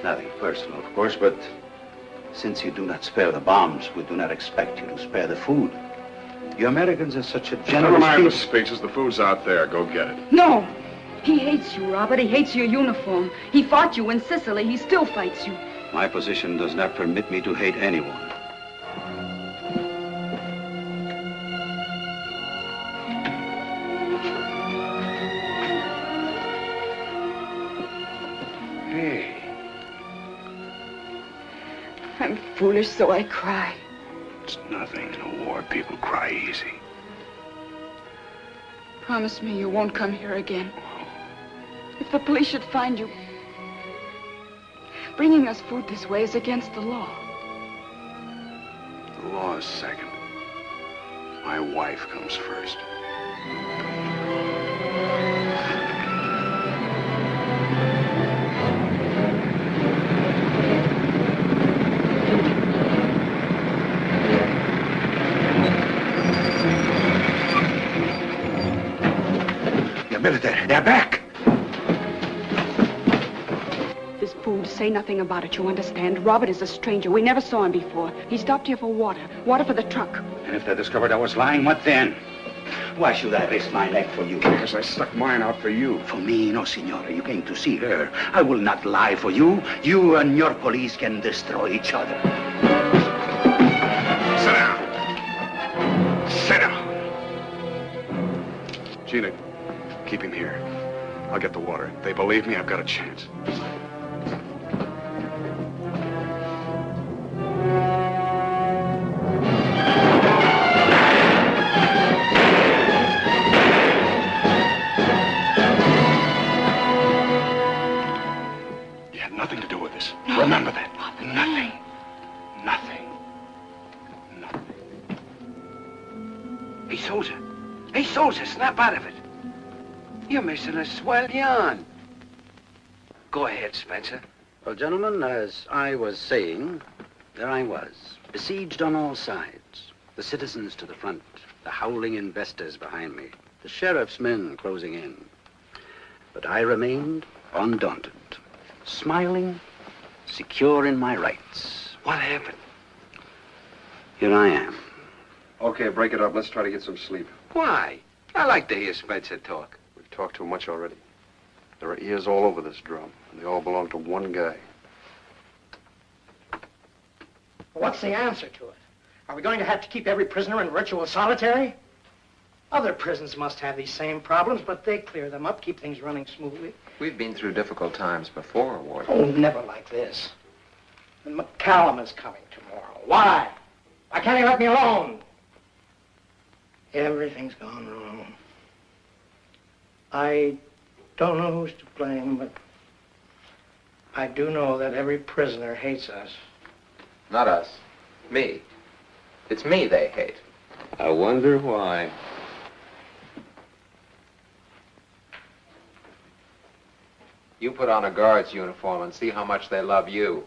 Nothing personal, of course, but since you do not spare the bombs, we do not expect you to spare the food. You Americans are such a generous Never mind the people. speeches. The food's out there. Go get it. No! He hates you, Robert. He hates your uniform. He fought you in Sicily. He still fights you. My position does not permit me to hate anyone. Hey. I'm foolish, so I cry. It's nothing. In a war, people cry easy. Promise me you won't come here again. If the police should find you, bringing us food this way is against the law. The law is second. My wife comes first. Military, they're back. This food, say nothing about it, you understand? Robert is a stranger. We never saw him before. He stopped here for water. Water for the truck. And if they discovered I was lying, what then? Why should I risk my neck for you? Because I stuck mine out for you. For me, no, Signora. You came to see her. I will not lie for you. You and your police can destroy each other. Sit down. Sit down. Gina, keep him here. I'll get the water. If they believe me, I've got a chance. You had nothing to do with this. No. Remember that. Nothing. Nothing. Nothing. Hey, Sousa. Hey, Sousa, snap out of it. You're missing a swell yarn. Go ahead, Spencer. Well, gentlemen, as I was saying, there I was, besieged on all sides. The citizens to the front, the howling investors behind me, the sheriff's men closing in. But I remained undaunted, smiling, secure in my rights. What happened? Here I am. Okay, break it up. Let's try to get some sleep. Why? I like to hear Spencer talk. We've talked too much already. There are ears all over this drum, and they all belong to one guy. What's the answer to it? Are we going to have to keep every prisoner in virtual solitary? Other prisons must have these same problems, but they clear them up, keep things running smoothly. We've been through difficult times before, Warden. Oh, never like this. And McCallum is coming tomorrow. Why? Why can't he let me alone? Everything's gone wrong. I don't know who's to blame, but I do know that every prisoner hates us. Not us. Me. It's me they hate. I wonder why. You put on a guard's uniform and see how much they love you.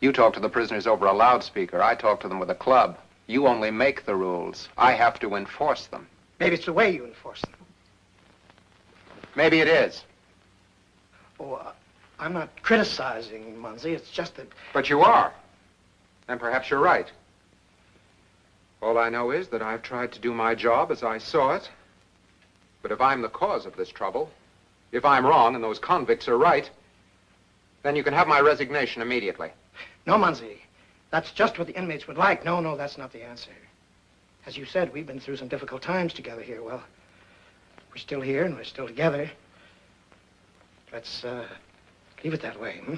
You talk to the prisoners over a loudspeaker. I talk to them with a club. You only make the rules. I have to enforce them. Maybe it's the way you enforce them. Maybe it is. Oh, I'm not criticizing, Munzie. It's just that... But you are. And perhaps you're right. All I know is that I've tried to do my job as I saw it. But if I'm the cause of this trouble, if I'm wrong and those convicts are right, then you can have my resignation immediately. No, Munzie. That's just what the inmates would like. No, that's not the answer. As you said, we've been through some difficult times together here. Well, we're still here and we're still together. Let's leave it that way, hmm?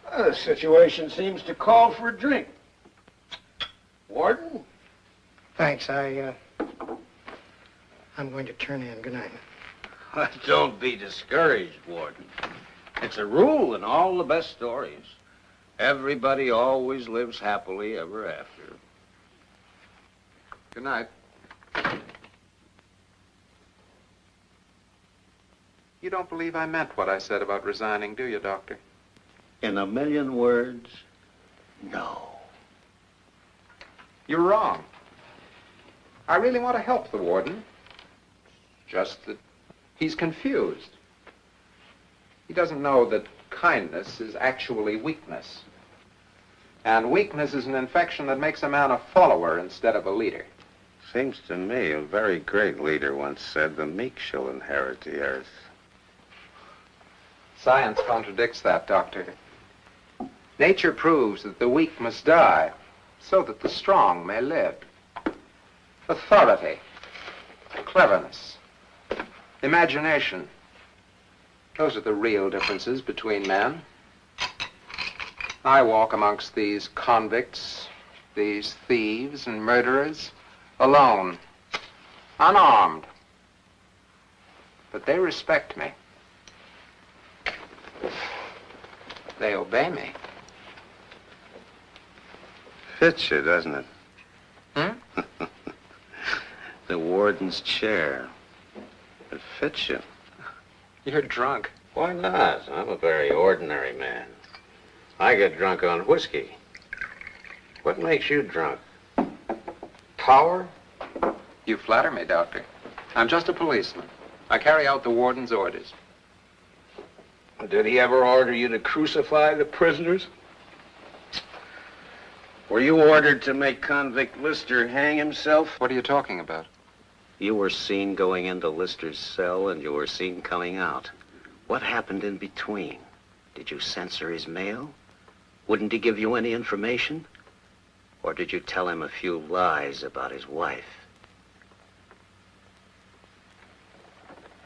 The situation seems to call for a drink. Warden? Thanks. I'm going to turn in. Good night. Don't be discouraged, Warden. It's a rule in all the best stories. Everybody always lives happily ever after. Good night. You don't believe I meant what I said about resigning, do you, Doctor? In a million words, no. You're wrong. I really want to help the warden. Just that he's confused. He doesn't know that kindness is actually weakness. And weakness is an infection that makes a man a follower instead of a leader. Seems to me a very great leader once said, the meek shall inherit the earth. Science contradicts that, Doctor. Nature proves that the weak must die so that the strong may live. Authority, cleverness, imagination. Those are the real differences between men. I walk amongst these convicts, these thieves and murderers, alone, unarmed. But they respect me. They obey me. Fits you, doesn't it? Hmm? The warden's chair. It fits you. You're drunk. Why not? I'm a very ordinary man. I get drunk on whiskey. What makes you drunk? Power? You flatter me, Doctor. I'm just a policeman. I carry out the warden's orders. Did he ever order you to crucify the prisoners? Were you ordered to make convict Lister hang himself? What are you talking about? You were seen going into Lister's cell and you were seen coming out. What happened in between? Did you censor his mail? Wouldn't he give you any information? Or did you tell him a few lies about his wife?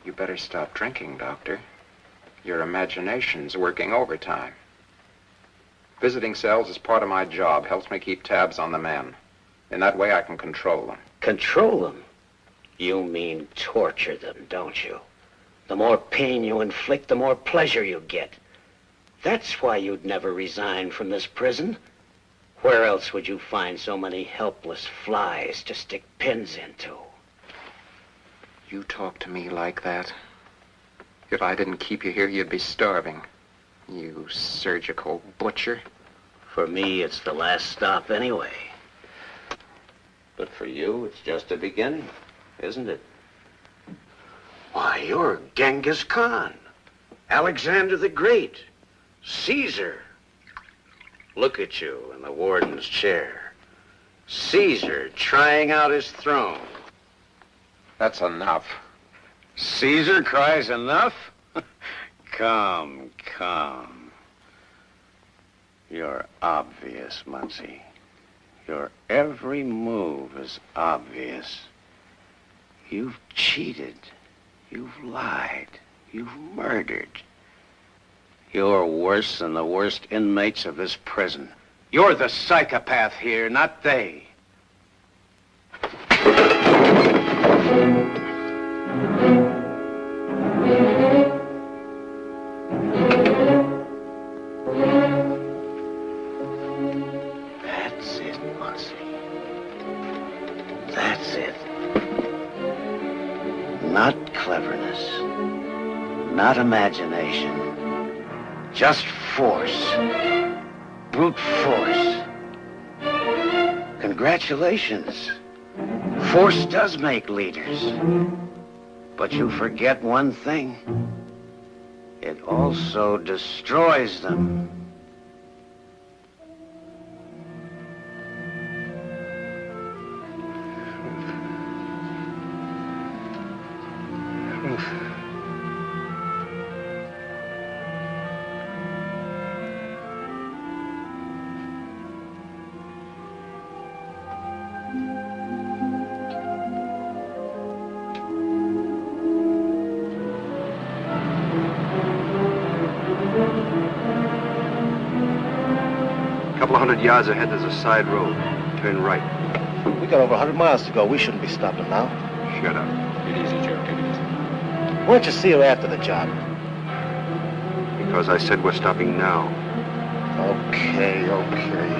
You better stop drinking, Doctor. Your imagination's working overtime. Visiting cells is part of my job. Helps me keep tabs on the men. In that way, I can control them. Control them? You mean torture them, don't you? The more pain you inflict, the more pleasure you get. That's why you'd never resign from this prison. Where else would you find so many helpless flies to stick pins into? You talk to me like that? If I didn't keep you here, you'd be starving. You surgical butcher. For me, it's the last stop anyway. But for you, it's just a beginning, isn't it? Why, you're Genghis Khan, Alexander the Great, Caesar. Look at you in the warden's chair. Caesar trying out his throne. That's enough. Caesar cries enough? Come, come. You're obvious, Muncie. Your every move is obvious. You've cheated. You've lied. You've murdered. You're worse than the worst inmates of this prison. You're the psychopath here, not they. That's it, Muncie. That's it. Not cleverness. Not imagination. Just force. Brute force. Congratulations. Force does make leaders. But you forget one thing. It also destroys them. Couple of 100 yards ahead, there's a side road. Turn right. We got over 100 miles to go. We shouldn't be stopping now. Shut up. Get easy, Joe. Take it easy. Why don't you see her after the job? Because I said we're stopping now. Okay, okay.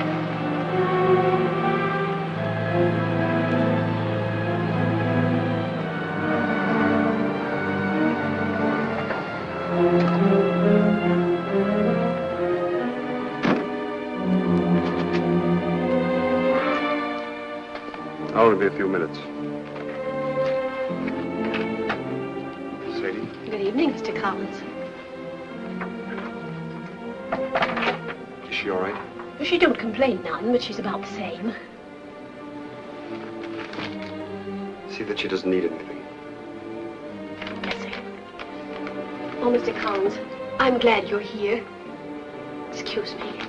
I'll only be a few minutes. Sadie? Good evening, Mr. Collins. Is she all right? She don't complain none, but she's about the same. See that she doesn't need anything. Yes, sir. Oh, Mr. Collins, I'm glad you're here. Excuse me.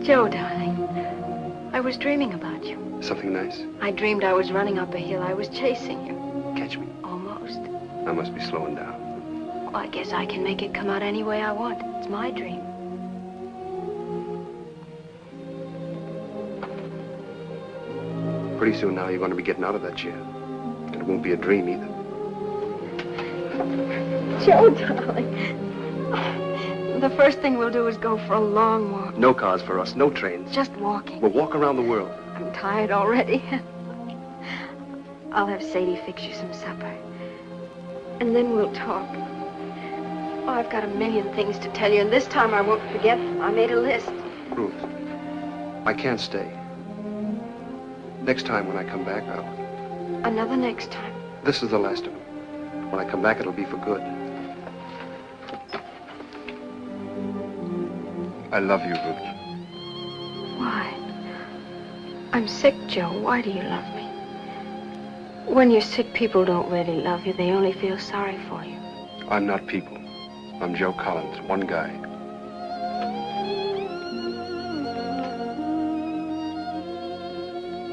Joe, darling. I was dreaming about you. Something nice? I dreamed I was running up a hill. I was chasing you. Catch me? Almost. I must be slowing down. Well, I guess I can make it come out any way I want. It's my dream. Pretty soon now, you're going to be getting out of that chair. And it won't be a dream either. Joe, darling. The first thing we'll do is go for a long walk. No cars for us, no trains. Just walking. We'll walk around the world. I'm tired already. I'll have Sadie fix you some supper. And then we'll talk. Oh, I've got a million things to tell you, and this time I won't forget them. I made a list. Ruth, I can't stay. Next time when I come back, Another next time. This is the last of them. When I come back, it'll be for good. I love you, Ruth. Why? I'm sick, Joe. Why do you love me? When you're sick, people don't really love you. They only feel sorry for you. I'm not people. I'm Joe Collins, one guy.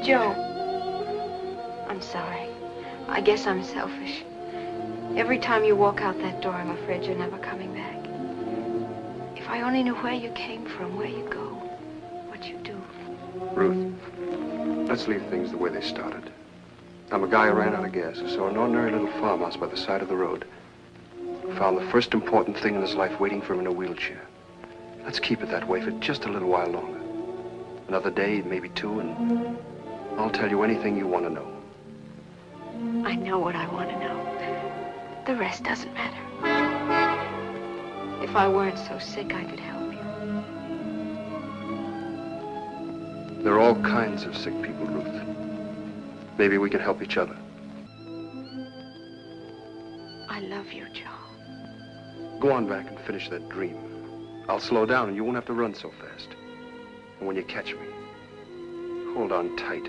Joe. I'm sorry. I guess I'm selfish. Every time you walk out that door, I'm afraid you're never coming back. If I only knew where you came from, where you go, what you do. Ruth, let's leave things the way they started. I'm a guy who ran out of gas, who saw an ordinary little farmhouse by the side of the road. Who found the first important thing in his life waiting for him in a wheelchair. Let's keep it that way for just a little while longer. Another day, maybe two, and I'll tell you anything you want to know. I know what I want to know. The rest doesn't matter. If I weren't so sick, I could help you. There are all kinds of sick people, Ruth. Maybe we can help each other. I love you, Joe. Go on back and finish that dream. I'll slow down and you won't have to run so fast. And when you catch me, hold on tight.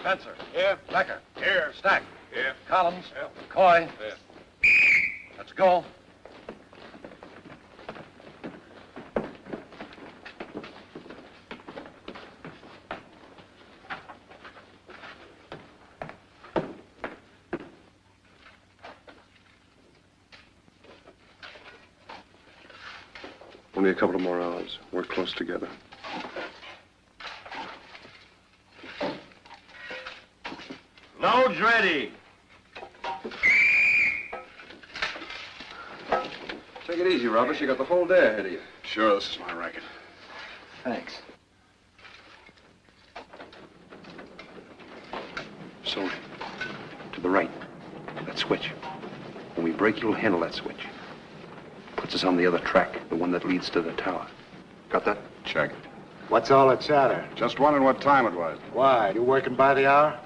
Spencer. Here. Becker. Here. Stack. Here. Collins. Here. Coy. Here. Let's go. Only a couple of more hours. We're close together. Load's ready. Take it easy, Roberts. You got the whole day ahead of you. Sure, this is my racket. Thanks. So, to the right. That switch. When we break, you'll handle that switch. Puts us on the other track, the one that leads to the tower. Got that? Check. What's all the chatter? Just wondering what time it was. Why? You working by the hour?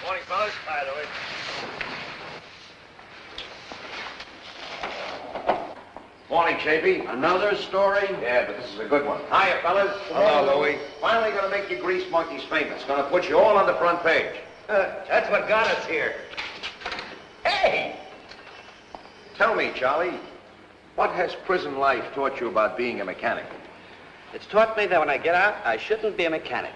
Morning, fellas. Hi, Louis. Morning, Chapey. Another story? Yeah, but this is a good one. Hiya, fellas. Hello, Louie. Finally gonna make you grease monkeys famous. Gonna put you all on the front page. That's what got us here. Hey! Tell me, Charlie, what has prison life taught you about being a mechanic? It's taught me that when I get out, I shouldn't be a mechanic.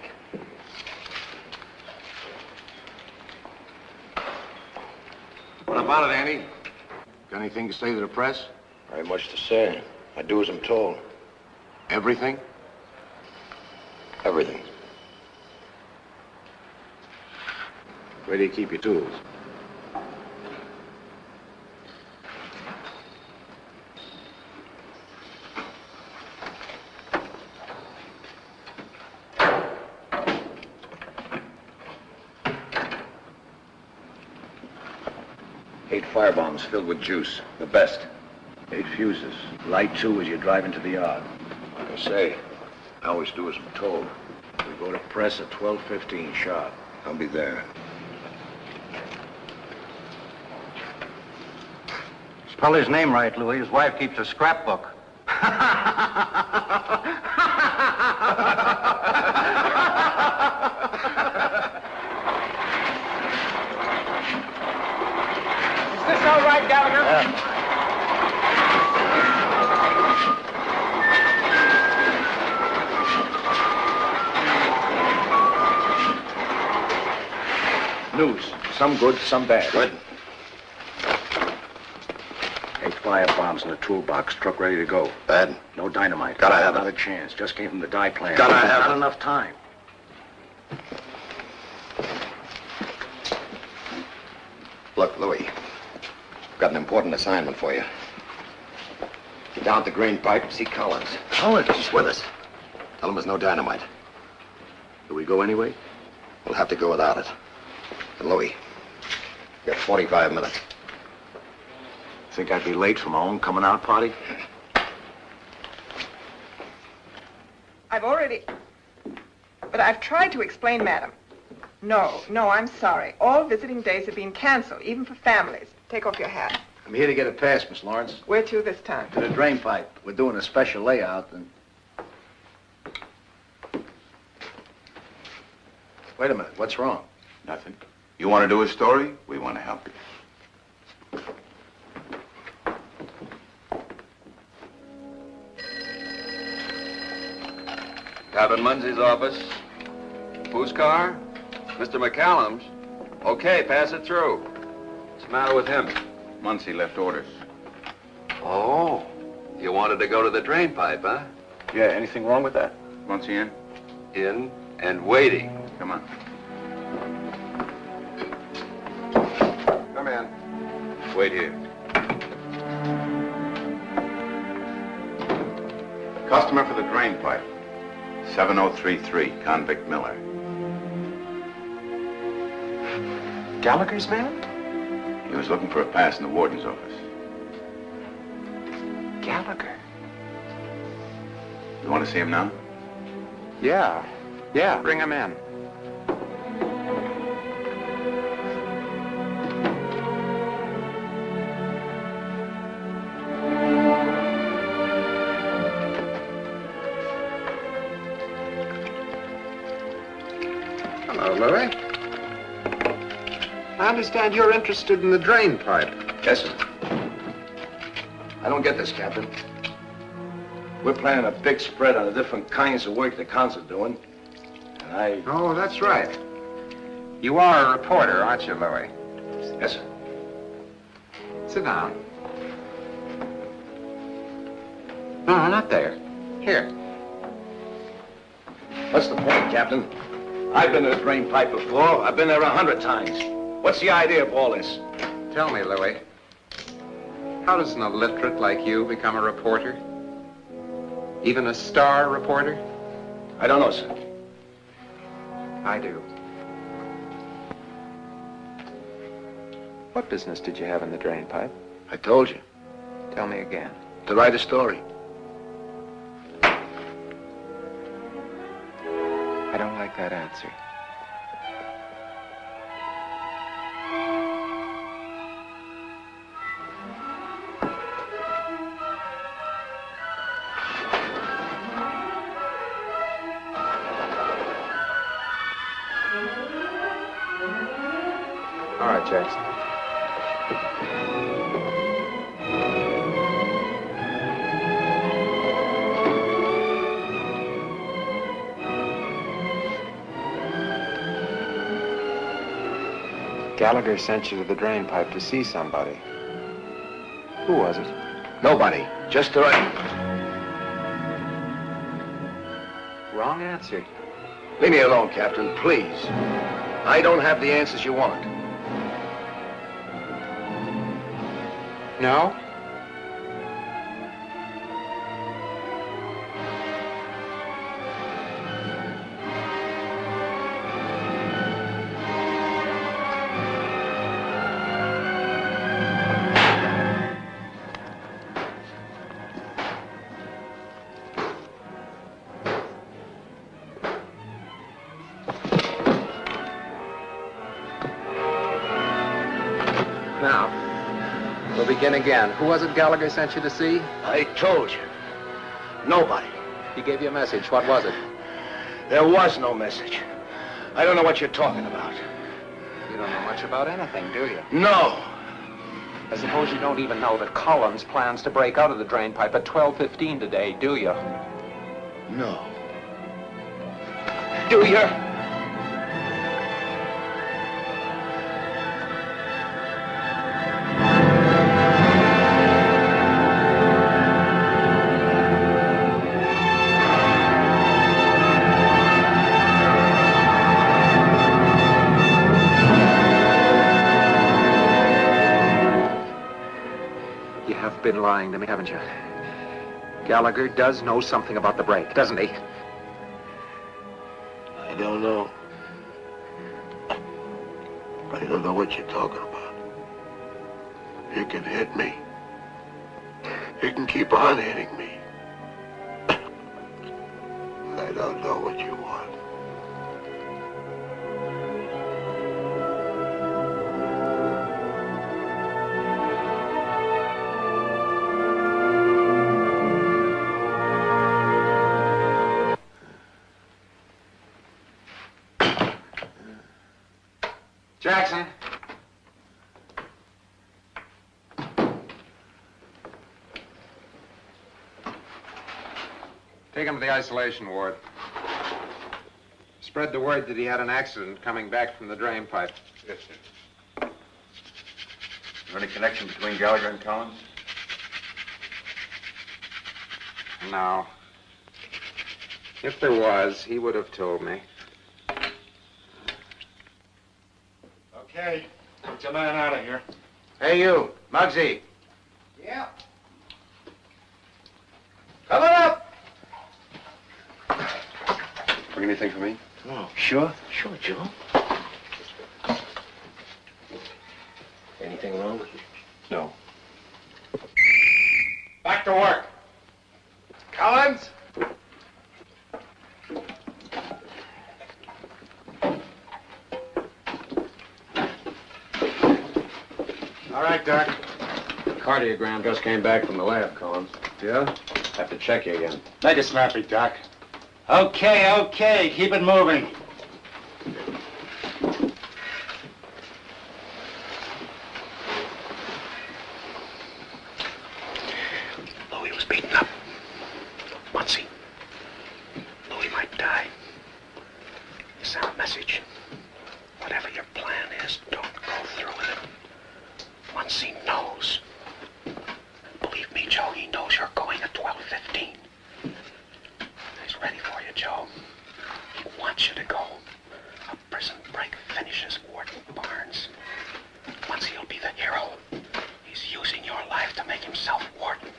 What about it, Andy? Got anything to say to the press? Very much to say. I do as I'm told. Everything? Everything. Where do you keep your tools? Eight firebombs filled with juice. The best. 8 fuses. Light 2 as you drive into the yard. Like I say, I always do as I'm told. We go to press at 12:15 sharp. I'll be there. Spell his name right, Louis. His wife keeps a scrapbook. Is this all right, Gallagher? News. Some good, some bad. Good. 8 firebombs in a toolbox, truck ready to go. Bad? No dynamite. Gotta have Not it. a chance. Just came from the dye plant. Gotta have Not it. enough time. Look, Louis, I've got an important assignment for you. Get down at the green pipe and see Collins. Collins? He's with us. Tell him there's no dynamite. Do we go anyway? We'll have to go without it. And Louis, you got 45 minutes. Think I'd be late for my own coming out party? I've tried to explain, madam. No, I'm sorry. All visiting days have been canceled, even for families. Take off your hat. I'm here to get a pass, Miss Lawrence. Where to this time? To the drain pipe. We're doing a special layout and... Wait a minute, what's wrong? Nothing. You want to do a story? We want to help you. Captain Munsey's office. Whose car? Mr. McCallum's. Okay, pass it through. What's the matter with him? Munsey left orders. Oh, you wanted to go to the drain pipe, huh? Yeah, anything wrong with that? Munsey in? In and waiting. Come on. Come in. Wait here. Customer for the drain pipe. 7033, Convict Miller. Gallagher's man? He was looking for a pass in the warden's office. Gallagher? You want to see him now? Yeah, bring him in. Hello, Louis. I understand you're interested in the drain pipe. Yes, sir. I don't get this, Captain. We're planning a big spread on the different kinds of work the cons are doing. And I... Oh, that's right. You are a reporter, aren't you, Louis? Yes, sir. Sit down. No, not there. Here. What's the point, Captain? I've been to the drain pipe before. I've been there 100 times. What's the idea of all this? Tell me, Louis, how does an illiterate like you become a reporter? Even a star reporter? I don't know, sir. I do. What business did you have in the drain pipe? I told you. Tell me again. To write a story. I don't like that answer. All right, Jackson. Gallagher sent you to the drain pipe to see somebody. Who was it? Nobody. Just the right. Wrong answer. Leave me alone, Captain, please. I don't have the answers you want. No? Now, we'll begin again. Who was it Gallagher sent you to see? I told you. Nobody. He gave you a message. What was it? There was no message. I don't know what you're talking about. You don't know much about anything, do you? No. I suppose you don't even know that Collins plans to break out of the drain pipe at 12:15 today, do you? No. Do you? Been lying to me, haven't you? Gallagher does know something about the break, doesn't he? I don't know. I don't know what you're talking about. You can hit me. You can keep on hitting me. I don't know what you want. Jackson. Take him to the isolation ward. Spread the word that he had an accident coming back from the drain pipe. Yes, sir. Is there any connection between Gallagher and Collins? No. If there was, he would have told me. Okay, get your man out of here. Hey, you, Muggsy. Yeah. Coming up! Bring anything for me? Oh, sure, Joe. Anything wrong? No. Back to work. Collins? All right, Doc. The cardiogram just came back from the lab, Collins. Yeah? Have to check you again. Make it snappy, Doc. Okay. Keep it moving. Louis was beaten up. Muncie. Louis might die. You sent a message. Whatever your plan is, don't go through with it. Once he knows. Believe me, Joe, he knows you're going at 12:15. He's ready for you, Joe. He wants you to go. A prison break finishes Warden Barnes. Once he'll be the hero. He's using your life to make himself warden.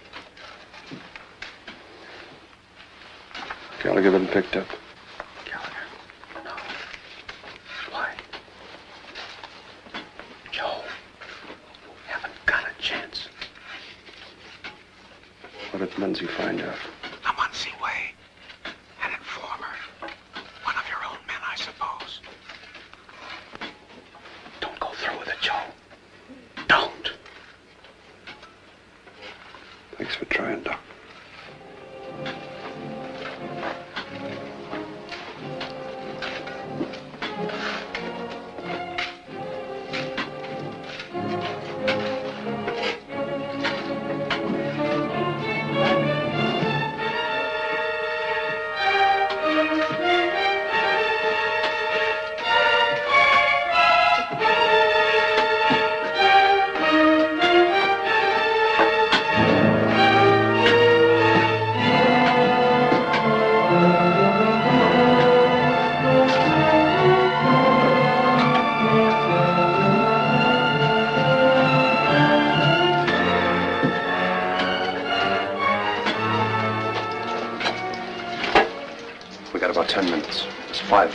Gallagher been picked up. Gallagher? No. Why? Joe, you haven't got a chance. What did Lindsay find out? A Muncie way. An informer. One of your own men, I suppose. Don't go through with it, Joe. Don't. Thanks for trying, Doc.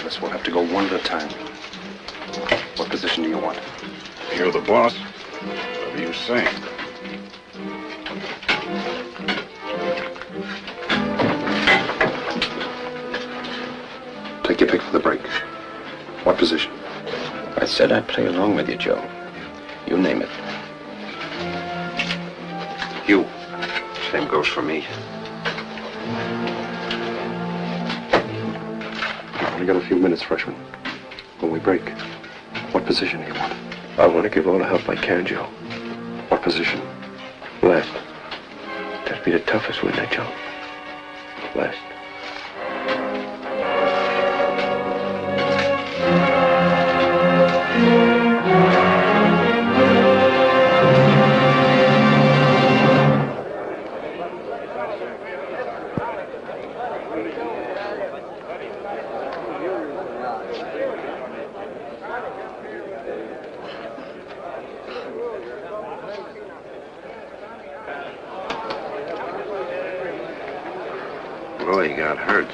useless. We'll have to go one at a time. What position do you want? You're the boss. Whatever you say. Take your pick for the break. What position? I said I'd play along with you, Joe. You name it. You. Same goes for me. You've only got a few minutes, freshman. When we break, what position do you want? I want to give all the help I can, Joe. What position? Left. That'd be the toughest, wouldn't it, Joe? Left. Boy, he got hurt.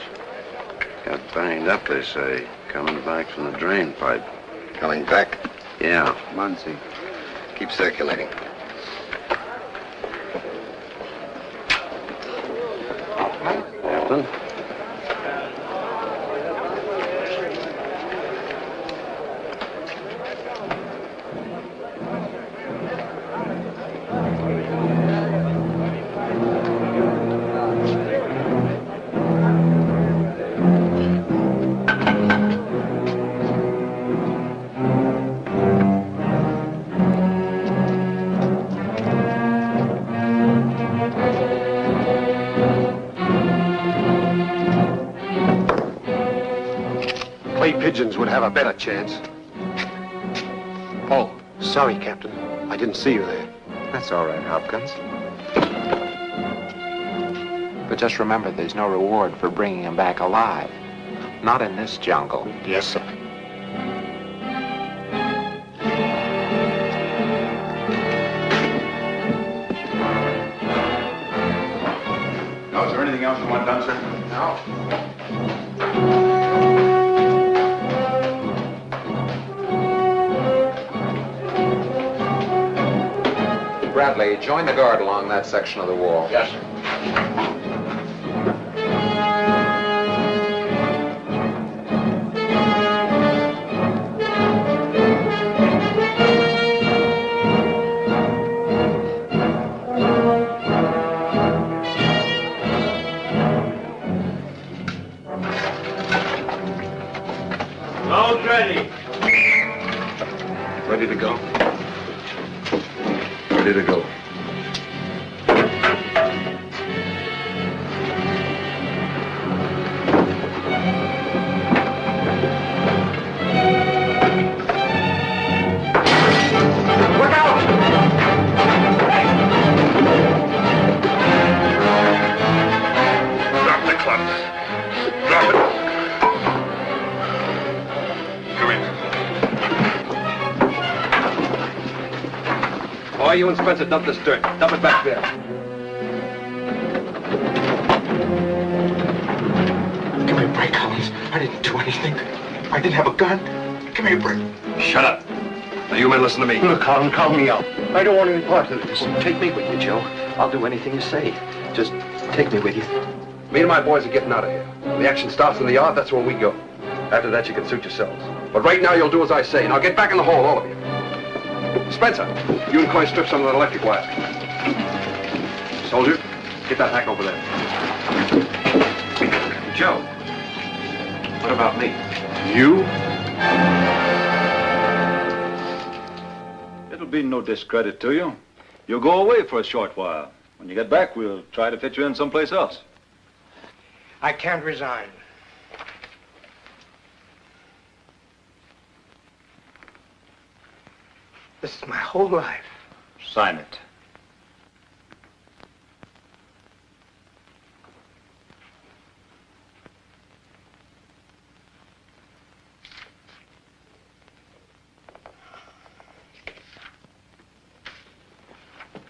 Got banged up, they say. Coming back from the drain pipe. Coming back? Yeah, Muncie. Keep circulating. Captain? Pigeons would have a better chance. Oh, sorry, Captain. I didn't see you there. That's all right, Hopkins. But just remember, there's no reward for bringing him back alive. Not in this jungle. Yes, sir. Now, is there anything else you want done, sir? No. Bradley, join the guard along that section of the wall. Yes, sir. Load ready. Ready to go? Ready to go. Why you and Spencer dump this dirt? Dump it back there. Give me a break, Collins. I didn't do anything. I didn't have a gun. Give me a break. Shut up. Now, you men listen to me. Look, Colin, calm me out. I don't want any part of this. Well, take me with you, Joe. I'll do anything you say. Just take me with you. Me and my boys are getting out of here. When the action starts in the yard, that's where we go. After that, you can suit yourselves. But right now, you'll do as I say. Now, get back in the hole, all of you. Spencer, you and Coy strip some of that electric wire. Soldier, get that hack over there. Joe, what about me? You? It'll be no discredit to you. You'll go away for a short while. When you get back, we'll try to fit you in someplace else. I can't resign. This is my whole life. Sign it.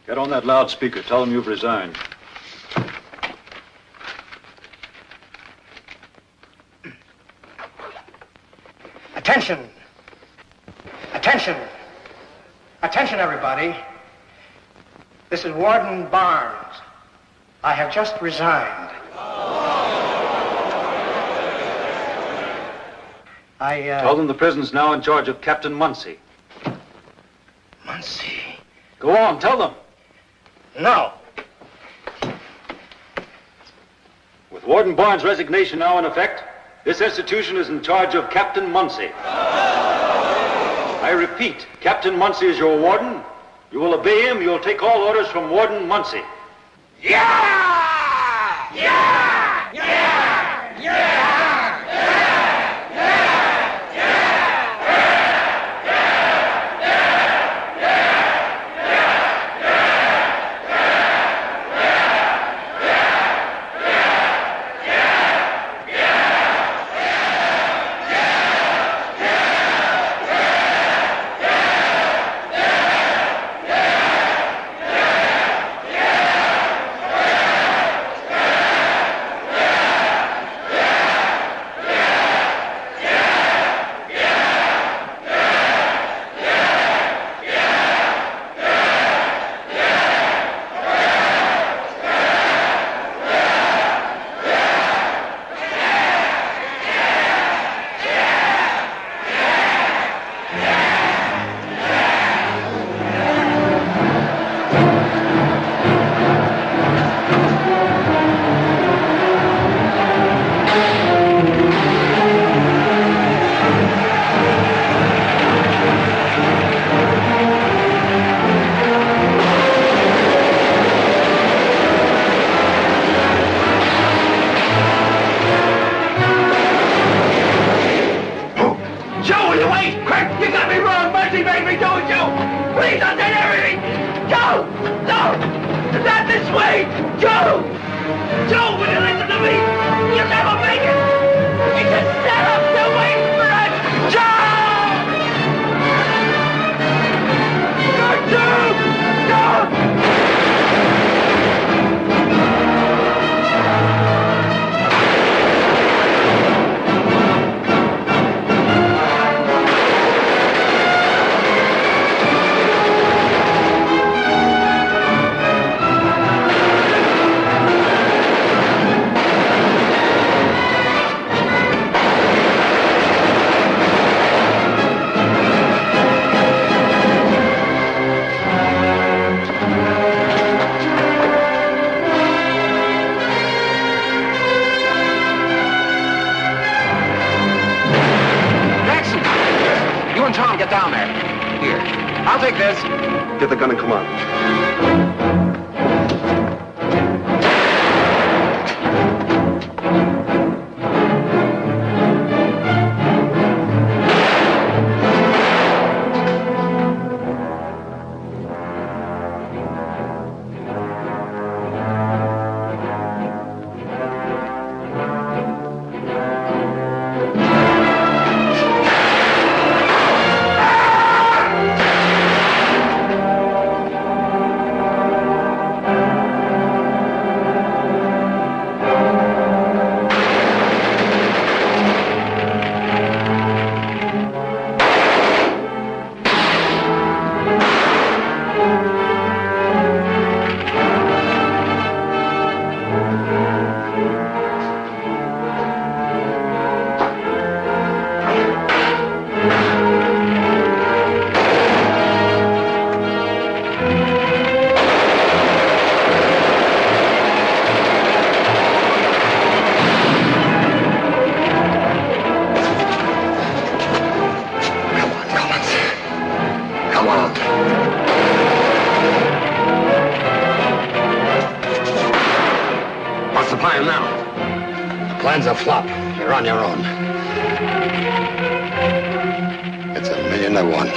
Get on that loudspeaker. Tell them you've resigned. Attention. Attention. Attention, everybody. This is Warden Barnes. I have just resigned. Tell them the prison's now in charge of Captain Munsey. Munsey? Go on, tell them. No. With Warden Barnes' resignation now in effect, this institution is in charge of Captain Munsey. I repeat, Captain Munsey is your warden. You will obey him. You'll take all orders from Warden Munsey. Yeah! Yeah! Yeah! Yeah! Get the gun and come on. Plan's a flop. You're on your own. It's $1,000,000 to 1.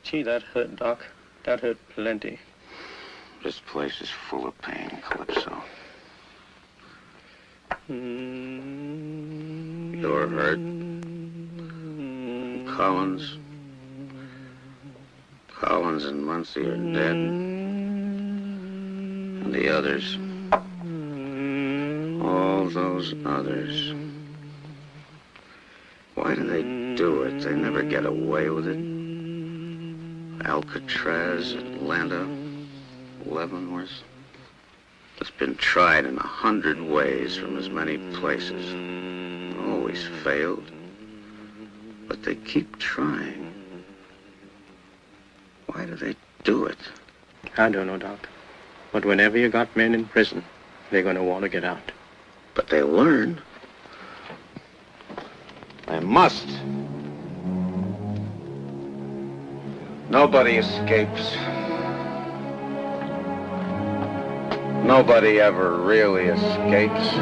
Gee, that hurt, Doc. That hurt plenty. This place is full of pain, Calypso. You're hurt. Collins and Muncie are dead. And the others. All those others. Why do they do it? They never get away with it. Alcatraz, Atlanta, Leavenworth. It's been tried in 100 ways from as many places. Always failed. But they keep trying. Why do they do it? I don't know, Doc. But whenever you got men in prison, they're going to want to get out. But they learn. They must. Nobody escapes. Nobody ever really escapes.